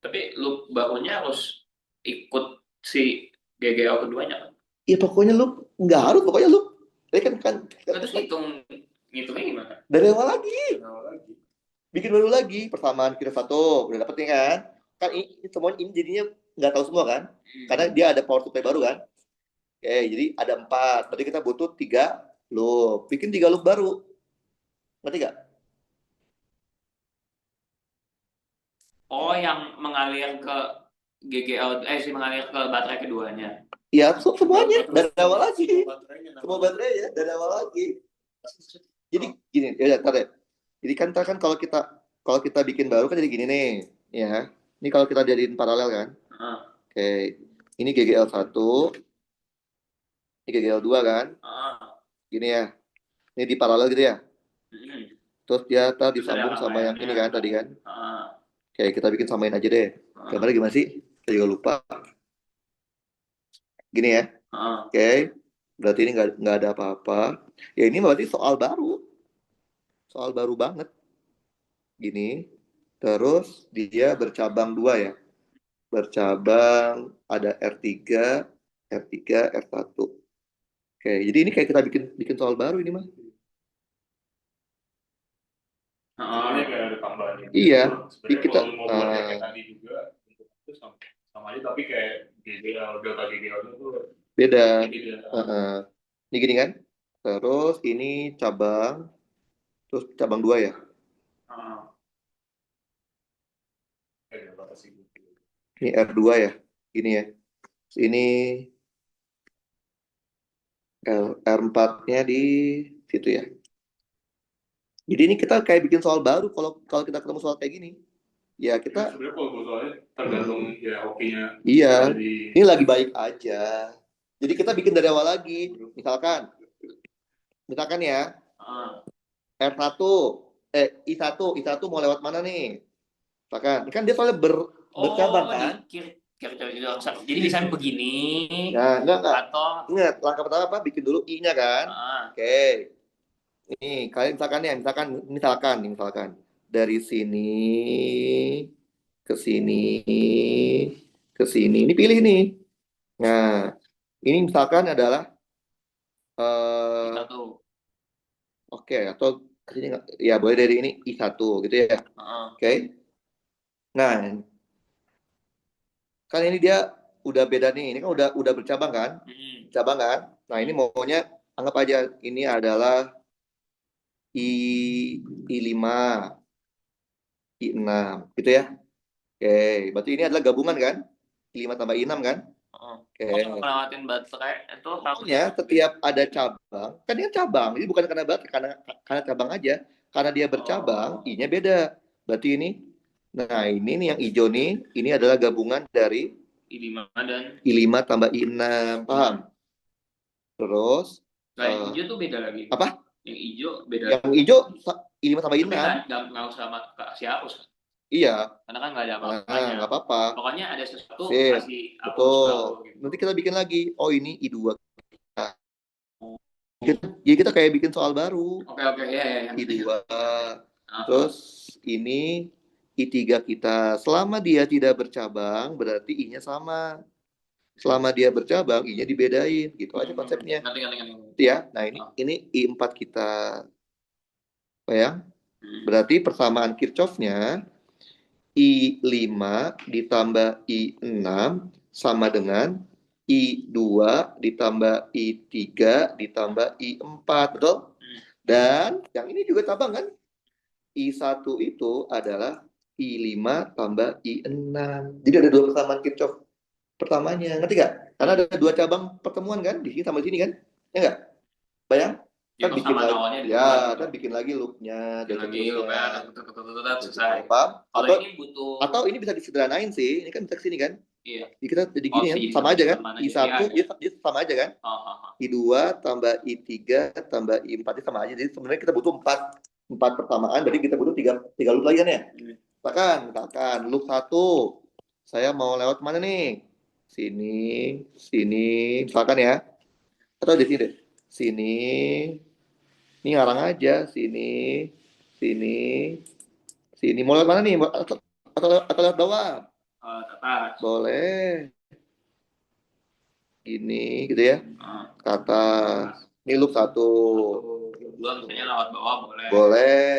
Tapi loop barunya harus ikut si GGL keduanya kan? Ya pokoknya loop nggak harus, pokoknya loop. Tapi kan Terus ngitungnya gimana? dari awal lagi, Kenal lagi. bikin baru lagi. Persamaan kita satu, udah dapet nih kan? Kan ini semuanya ini jadinya nggak tahu semua kan? Karena dia ada power supply baru kan? Oke, jadi ada 4. Berarti kita butuh 3 loop. Bikin 3 loop baru. Ngerti nggak? Oh, yang mengalir ke GGL, mengalir ke baterai keduanya. Ya, semuanya dari awal lagi. Baterainya Semua baterai ya dari awal lagi. Jadi gini, ya ntar ya. Jadi kan ntar kan kalau kita bikin baru kan jadi gini nih, ya. Ini kalau kita jadiin paralel kan. Oke. Ini GGL1, ini GGL2 kan. Gini ya. Ini di paralel gitu ya. Terus dia disambung sama yang ini kan tadi kan. Oke, kita bikin samain aja deh. Gambarnya gimana sih? Saya juga lupa. Gini ya. Oke. Berarti ini nggak ada apa-apa. Ya ini berarti soal baru. Soal baru banget. Gini. Terus dia bercabang 2 ya. Bercabang ada R3, R3, R1. Oke, jadi ini kayak kita bikin soal baru ini mah. Sebenarnya kayak ada tambahan gitu. Iya. Sebenarnya Kita kalau mau buat kayak tadi juga itu sama aja, tapi kayak GGL delta GGL itu beda. beda. Ini gini kan. Terus ini cabang. Terus cabang 2 ya. Ini R2 ya. Gini ya. Ini R4-nya di situ ya. Jadi ini kita kayak bikin soal baru kalau kita ketemu soal kayak gini. Ya kita sebenarnya kalau soalnya tergantung ya hokinya. Iya. Ini lagi baik aja. Jadi kita bikin dari awal lagi. Misalkan ya. R1 I1 mau lewat mana nih? Misalkan, kan dia soalnya bercabang kan? Jadi misalnya begini. Nah, enggak. Atau Ingat, langkah pertama apa? Bikin dulu I-nya kan? Oke. Ini kalian misalkan dari sini ke sini ke sini. Ini pilih nih. Nah, ini misalkan adalah oke, atau ke sini ya boleh dari ini I1 gitu ya. Oke. Nah, kan ini dia udah beda nih. Ini kan udah bercabang kan? Cabang kan? Nah, ini maunya anggap aja ini adalah I5, I6 gitu ya. Oke, berarti ini adalah gabungan kan? I5 tambah I6 kan? Oke. Ngelewatin baterai itu Pokoknya setiap ada cabang, kan ini cabang, ini bukan karena baterai, karena cabang aja. Karena dia bercabang, I-nya beda. Berarti ini, nah ini nih yang hijau nih, ini adalah gabungan dari I5 tambah I6, paham? Terus, yang hijau tuh beda lagi. Apa? Yang hijau beda. Yang hijau I5 tambah I6. Nggak usah kasih arus. Iya. Karena kan nggak ada apa-apanya. Nggak apa-apa. Pokoknya ada sesuatu Sip. kasih arus. Betul. Gitu. Nanti kita bikin lagi. Oh ini I2. Jadi kita kayak bikin soal baru. Oke, ya. I2. Terus ini I3 kita. Selama dia tidak bercabang, berarti I-nya sama. Selama dia bercabang, I-nya dibedain. Gitu aja konsepnya. Nanti. Ya. Nah ini I4 kita. Bayang? Berarti persamaan Kirchhoff-nya I5 ditambah I6 sama dengan I2 ditambah I3 ditambah I4, betul? Dan yang ini juga cabang kan? I1 itu adalah I5 tambah I6. Jadi ada dua persamaan Kirchhoff pertamanya, ngerti gak? Karena ada dua cabang pertemuan kan, di sini sama di sini kan? Ya nggak? Bayang? Ya, Kan bikin persamaan lagi, awalnya ya, dibuat gitu. kan bikin lagi loopnya, Bikin dan lagi seterusnya. loopnya, selesai. Paham? Kalau Atau, ini butuh, atau ini bisa disederhanain sih, ini kan bisa kesini kan? iya. Jadi kita jadi Oh, gini kan, jadi sama aja kan? mana I1 jadi dia sama aja kan? Oh. I2 tambah I3 tambah I4 itu sama aja. Jadi sebenarnya kita butuh 4 persamaan, berarti kita butuh 3 loop lagi kan ya? Misalkan loop 1 saya mau lewat mana nih? Sini, misalkan ya. Atau di sini deh. Sini. Ini ngarang aja, sini, sini. Mau lewat mana nih? Atau lewat bawah? Atas. Boleh. Gini, gitu ya. Ke atas. Ini loop 1. Dua misalnya lewat bawah boleh. Boleh.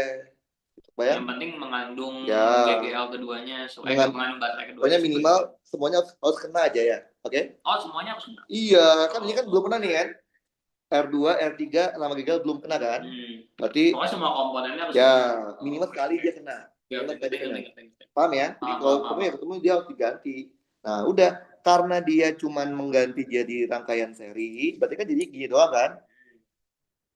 Yang Bayang? penting mengandung Ya. GGL keduanya, mengandung baterai keduanya. Pokoknya minimal semuanya harus kena aja ya. Oke? Oh, semuanya harus kena. Iya, kan ini kan belum kena nih kan. R2, R3 sama GGL belum kena kan. Berarti pokoknya semua komponennya harus ya kena. minimal sekali dia kena. Ya, Minimal sekali dia kena. penting. Paham ya? Jadi kalau ketemu dia harus diganti. Nah, udah karena dia cuman mengganti jadi rangkaian seri, berarti kan jadi gini doang kan?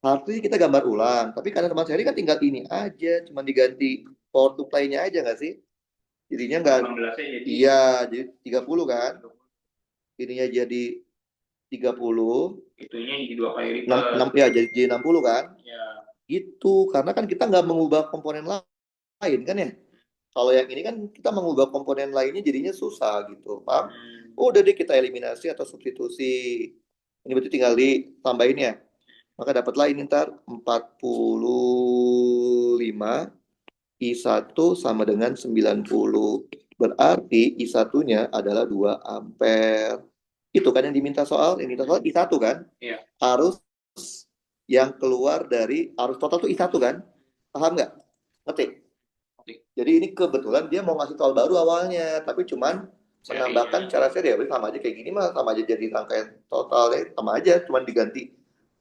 Harusnya kita gambar ulang, tapi karena teman seri kan tinggal ini aja, cuman diganti power supply-nya aja nggak sih? Jadinya nggak, 16-nya jadi iya, jadi 30 kan? Ininya jadi 30, itunya jadi 2 kali lipat. 6, ya jadi 60 kan? Ya. Gitu, karena kan kita nggak mengubah komponen lain kan ya? Kalau yang ini kan kita mengubah komponen lainnya jadinya susah gitu, paham? Udah deh kita eliminasi atau substitusi. Ini berarti tinggal ditambahin ya. Maka dapatlah ini ntar 45 I1 sama dengan 90. Berarti I1-nya adalah 2 ampere. Itu kan yang diminta soal, I1 kan? Iya. Arus yang keluar dari arus total tuh I1 kan? Paham nggak? Ngerti? Jadi ini kebetulan dia mau ngasih soal baru awalnya, tapi cuman menambahkan cara seri ya, sama aja kayak gini mah, sama aja jadi rangkaian total ya, sama aja, cuman diganti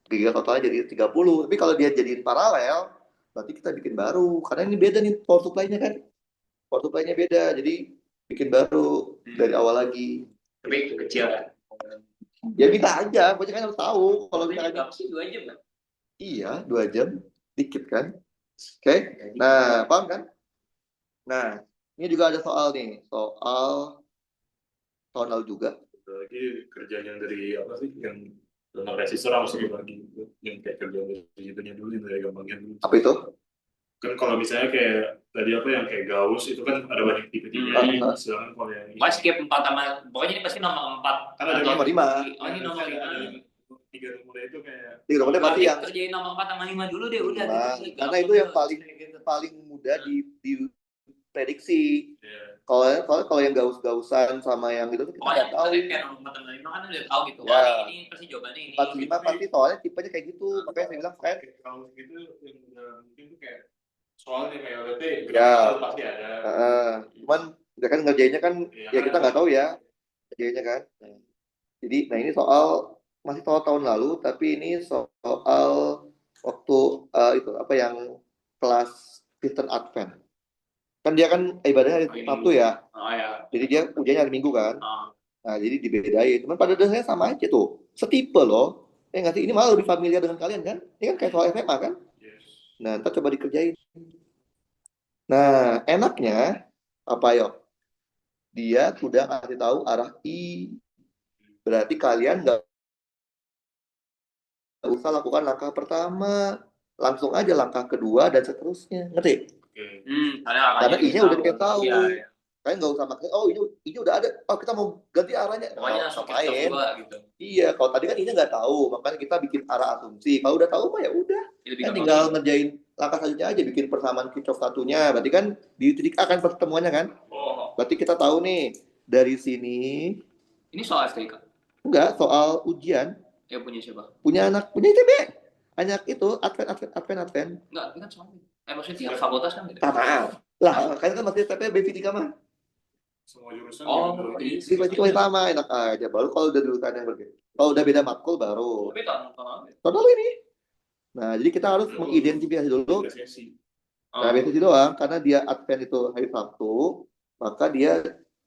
giga totalnya jadi 30. Tapi kalau dia jadiin paralel, berarti kita bikin baru, karena ini beda nih power supply-nya kan, power supply-nya beda, jadi bikin baru dari awal lagi. Tapi itu kecil kan? Ya bisa aja, pokoknya kan harus tahu kalau misalnya misalnya berapa sih 2 jam kan? iya 2 jam dikit kan. Oke. Nah paham kan. Nah ini juga ada soal nih, soal tahun lalu juga. Lagi kerjaan yang dari apa sih yang donor resistor masuk lagi yang kayak kerjaan dari itunya dulu dari gampangnya dulu. Apa itu? Kan kalau misalnya kayak tadi apa yang kayak Gauss itu kan ada banyak tipe-tipenya. Sedangkan kalau yang ini skip 4 sama pokoknya ini pasti nomor 4. kan ada nomor 5. Oh, ini nomor 5. 3 nomornya itu kayak 3 nomornya pasti yang kerjain nomor 4 sama 5 dulu deh udah. Karena itu yang paling mudah diprediksi. Kalau yang gaus-gausan sama yang gitu kita nggak tahu. Kayak nomor 4 sama 5 kan udah tahu gitu. Ya. Ini pasti jawabannya ini. 4 5 pasti soalnya tipenya kayak gitu. Makanya saya bilang kayak kalau gitu yang udah mungkin tuh kayak soalnya kayak berarti ya. Pasti ada. Cuman ya kan ngerjainnya kan ya kita nggak tahu ya ngerjainnya kan. Jadi nah ini soal masih soal tahun lalu tapi ini soal waktu itu apa yang kelas Kristen Advent. Kan dia kan ibadahnya hari Sabtu ya. Oh ya. Jadi dia ujiannya hari Minggu kan. Nah, jadi dibedain. Cuman pada dasarnya sama aja tuh. Setipe loh. Nggak sih? Ini malah lebih familiar dengan kalian kan? Ini kan kayak soal SMA kan? Nah, ntar coba dikerjain. Nah, enaknya apa yuk? Dia sudah ngasih tahu arah I. Berarti kalian nggak usah lakukan langkah pertama. Langsung aja langkah kedua dan seterusnya. Ngerti? Karena I-nya udah kita tahu. Iya. Kalian nggak usah maksud, oh ini udah ada, oh kita mau ganti arahnya. Pokoknya ngapain? Gitu. Iya, kalau tadi kan I-nya nggak tahu, makanya kita bikin arah asumsi. Kalau udah tahu mah ya udah, kan tinggal ngerjain langkah selanjutnya aja, bikin persamaan Kirchhoff satunya. Berarti kan di titik A kan pertemuannya kan? Berarti kita tahu nih dari sini. Ini soal STK? Enggak, soal ujian. Ya punya siapa? Punya ITB. Anak itu Advent. Enggak, ini kan soalnya. Maksudnya fakultas kan gitu. Maaf. Lah, kalian kan masih TP fisika mah. Semua jurusan Oh, yang iya. Di fisika masih sama, enak aja. Baru kalau udah jurusan yang berbeda. Kalau udah beda matkul baru. Tapi tahun Tahun lalu ini. Nah, jadi kita harus mengidentifikasi dulu. sesi. Nah, biasanya doang. Karena dia Advent itu hari Sabtu, maka dia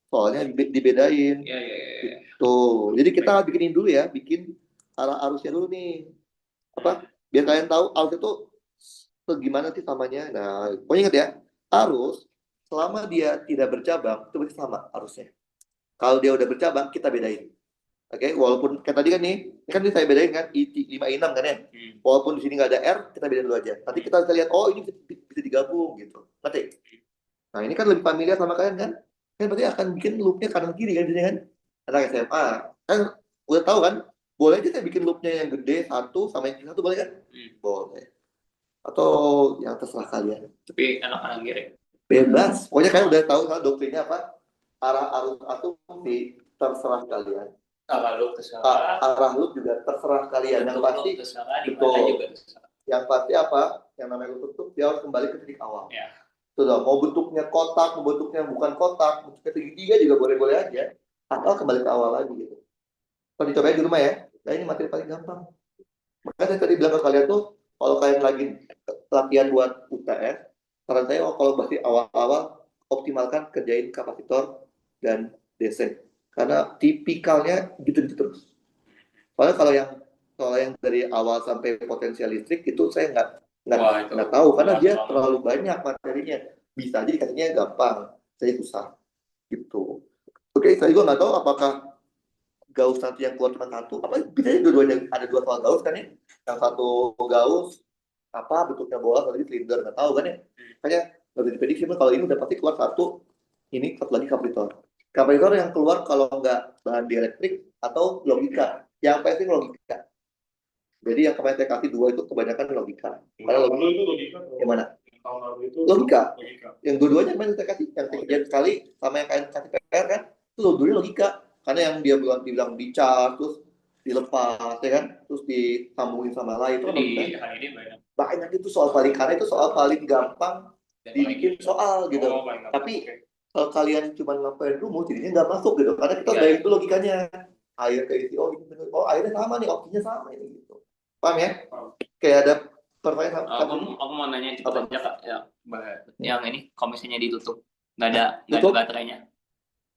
soalnya dibedain. Iya, iya, iya. Tuh. Jadi kita bikinin dulu ya. Bikin arah arusnya dulu nih. Apa? Biar kalian tahu arus itu gimana sih samanya. Nah, pokoknya ingat ya. Arus, selama dia tidak bercabang, itu berarti sama arusnya. Kalau dia udah bercabang, kita bedain. Oke, walaupun kayak tadi kan nih, ini kan saya bedain kan I5 I6 kan ya. Walaupun di sini nggak ada R, kita bedain dulu aja. Nanti kita bisa lihat, oh ini bisa digabung gitu. Ngerti? Nah ini kan lebih familiar sama kalian kan? Kan berarti akan bikin loopnya kanan kiri kan, jadi kan? Anak SMA kan udah tahu kan? Boleh aja saya bikin loopnya yang gede satu sama yang kecil satu boleh kan? Boleh. Atau yang terserah kalian. Tapi enak kanan kiri. Bebas. Pokoknya kalian udah tahu kan doktrinnya apa? Arah arus asumsi terserah kalian. Arah loop terserah. Arah loop juga terserah kalian. Yang pasti terserah, di betul. mana juga terserah. Yang pasti apa? Yang namanya loop itu dia harus kembali ke titik awal. Ya. Tuh, mau bentuknya kotak, mau bentuknya bukan kotak, bentuknya segitiga juga boleh-boleh aja. Atau kembali ke awal lagi gitu. Kalau dicobain di rumah ya. Nah ini materi paling gampang. Makanya saya tadi bilang ke kalian tuh, kalau kalian lagi latihan buat UTS, saran saya kalau masih awal-awal optimalkan kerjain kapasitor dan DC. Karena tipikalnya gitu-gitu terus. Soalnya kalau yang dari awal sampai potensial listrik itu saya nggak tahu karena dia terlalu banyak materinya. Bisa aja dikasihnya gampang, saya susah gitu. Oke, saya juga nggak tahu apakah Gauss nanti yang keluar cuma satu, apa bisa dua-duanya ada dua soal Gauss kan ya? Yang satu Gauss apa bentuknya bola, satu lagi silinder nggak tahu kan ya? Makanya nggak bisa diprediksi, kalau ini udah pasti keluar satu, ini satu lagi kapasitor. Kapasitor yang keluar kalau nggak bahan dielektrik atau logika, yang pasti logika. Jadi yang kemarin saya kasih dua itu kebanyakan logika. Karena Lalu itu logika. Yang mana? Tahun lalu itu logika. Yang dua-duanya kemarin saya kasih, yang kerjaan sekali sama yang kalian kasih PR kan, itu dua-duanya logika. Karena yang dia bilang dicas, terus dilepas, ya kan, terus disambungin sama lain itu kan logika. Banyak itu soal paling, karena itu soal paling gampang dibikin soal gitu. Tapi kalau kalian cuma ngapain rumus, jadinya nggak masuk gitu. Karena kita udah itu logikanya. Air keisi, oh airnya sama nih, oksigennya sama ini gitu. Paham ya? Kayak ada pertanyaan. Aku mau nanya cepet aja Kak, yang ini komisinya ditutup, nggak ada baterainya.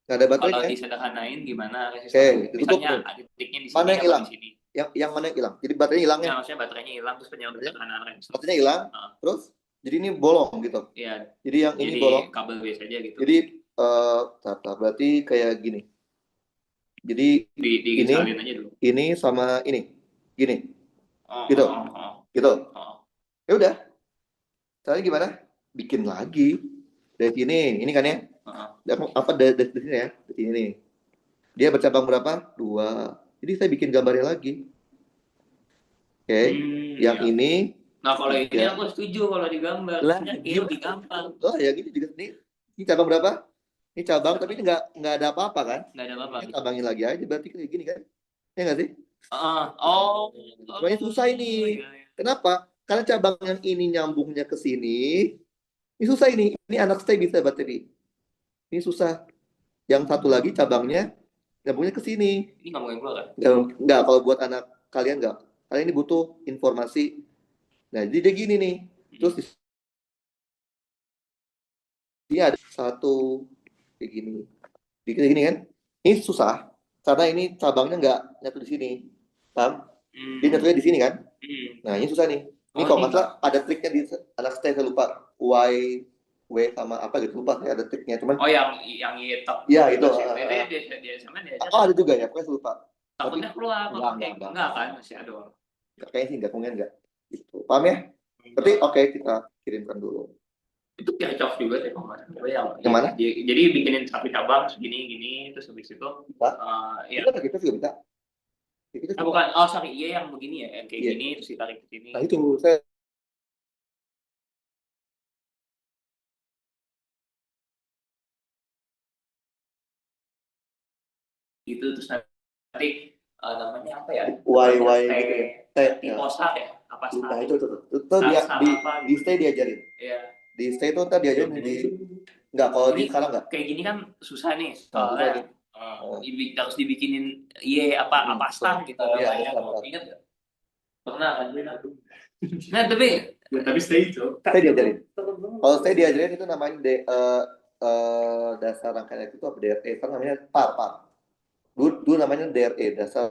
Nggak ada baterainya. Kalau disederhanain gimana? Misalnya titiknya di sini, mana yang hilang? Di sini. Yang mana yang hilang? Jadi baterainya hilang ya? Maksudnya baterainya hilang terus penyambungan kanan. Baterainya hilang, terus jadi ini bolong gitu. Iya. Jadi yang ini bolong. Kabel biasa aja gitu. Jadi berarti kayak gini. Jadi ini aja dulu. Ini sama ini, gini, gitu. Ya udah. Caranya gimana? Bikin lagi dari sini, ini kan ya? Apa dari sini ya? Dari sini nih. Dia bercabang berapa? 2. Jadi saya bikin gambarnya lagi. Oke. Yang ini. Nah kalau ini aku setuju kalau digambar. Ini lebih gampang. Oh ya gini juga nih. Ini cabang berapa? Ini cabang tapi ini nggak ada apa-apa kan? Nggak ada apa-apa. Ini cabangin lagi aja berarti kayak gini kan? Ya nggak sih? Sebenarnya susah ini. Kenapa? Karena cabang yang ini nyambungnya ke sini. Ini susah ini. Ini anak stay bisa baterai. Ini susah. Yang satu lagi cabangnya nyambungnya ke sini. Ini nggak mungkin keluar kan? Nggak, kalau buat anak kalian nggak. Kalian ini butuh informasi. Nah, jadi dia gini nih. Terus ini ada satu kayak gini. Kayak gini kan? Ini susah karena ini cabangnya nggak nyatu di sini. Paham? Dia nyatunya di sini kan? Nah, ini susah nih. Ini kalau nggak salah ada triknya di anak saya lupa. W sama apa gitu, lupa saya ada triknya. Cuman yang hitam. Iya, itu. Ada juga ya, pokoknya lupa. Takutnya keluar kalau pakai enggak kan, masih ada. Kayaknya sih enggak, mungkin enggak. Gitu. Paham ya? Tapi oke, kita kirimkan dulu. Itu cocok juga deh kemarin. Yang mana? Jadi bikinin satu cabang segini terus habis itu ya. Kita juga bisa. Bukan, sorry, yang begini ya, yang kayak gini terus ditarik ke sini. Nah, itu saya gitu terus nanti namanya apa ya? Y gitu ya. Tiposa ya? Apa nah, itu di stay diajarin. Iya. Di stay itu tadi aja nggak, kalau di Ini sekarang nggak. kayak gini kan susah nih Susah soalnya nih. harus dibikinin apa star gitu Iya, banyak. star. Ingat nggak? Pernah kan? Nah tapi Tapi stay itu. Stay diajarin. Kalau stay diajarin itu namanya dasar rangkaian itu apa? DRE, kan namanya par. Dulu namanya DRE, dasar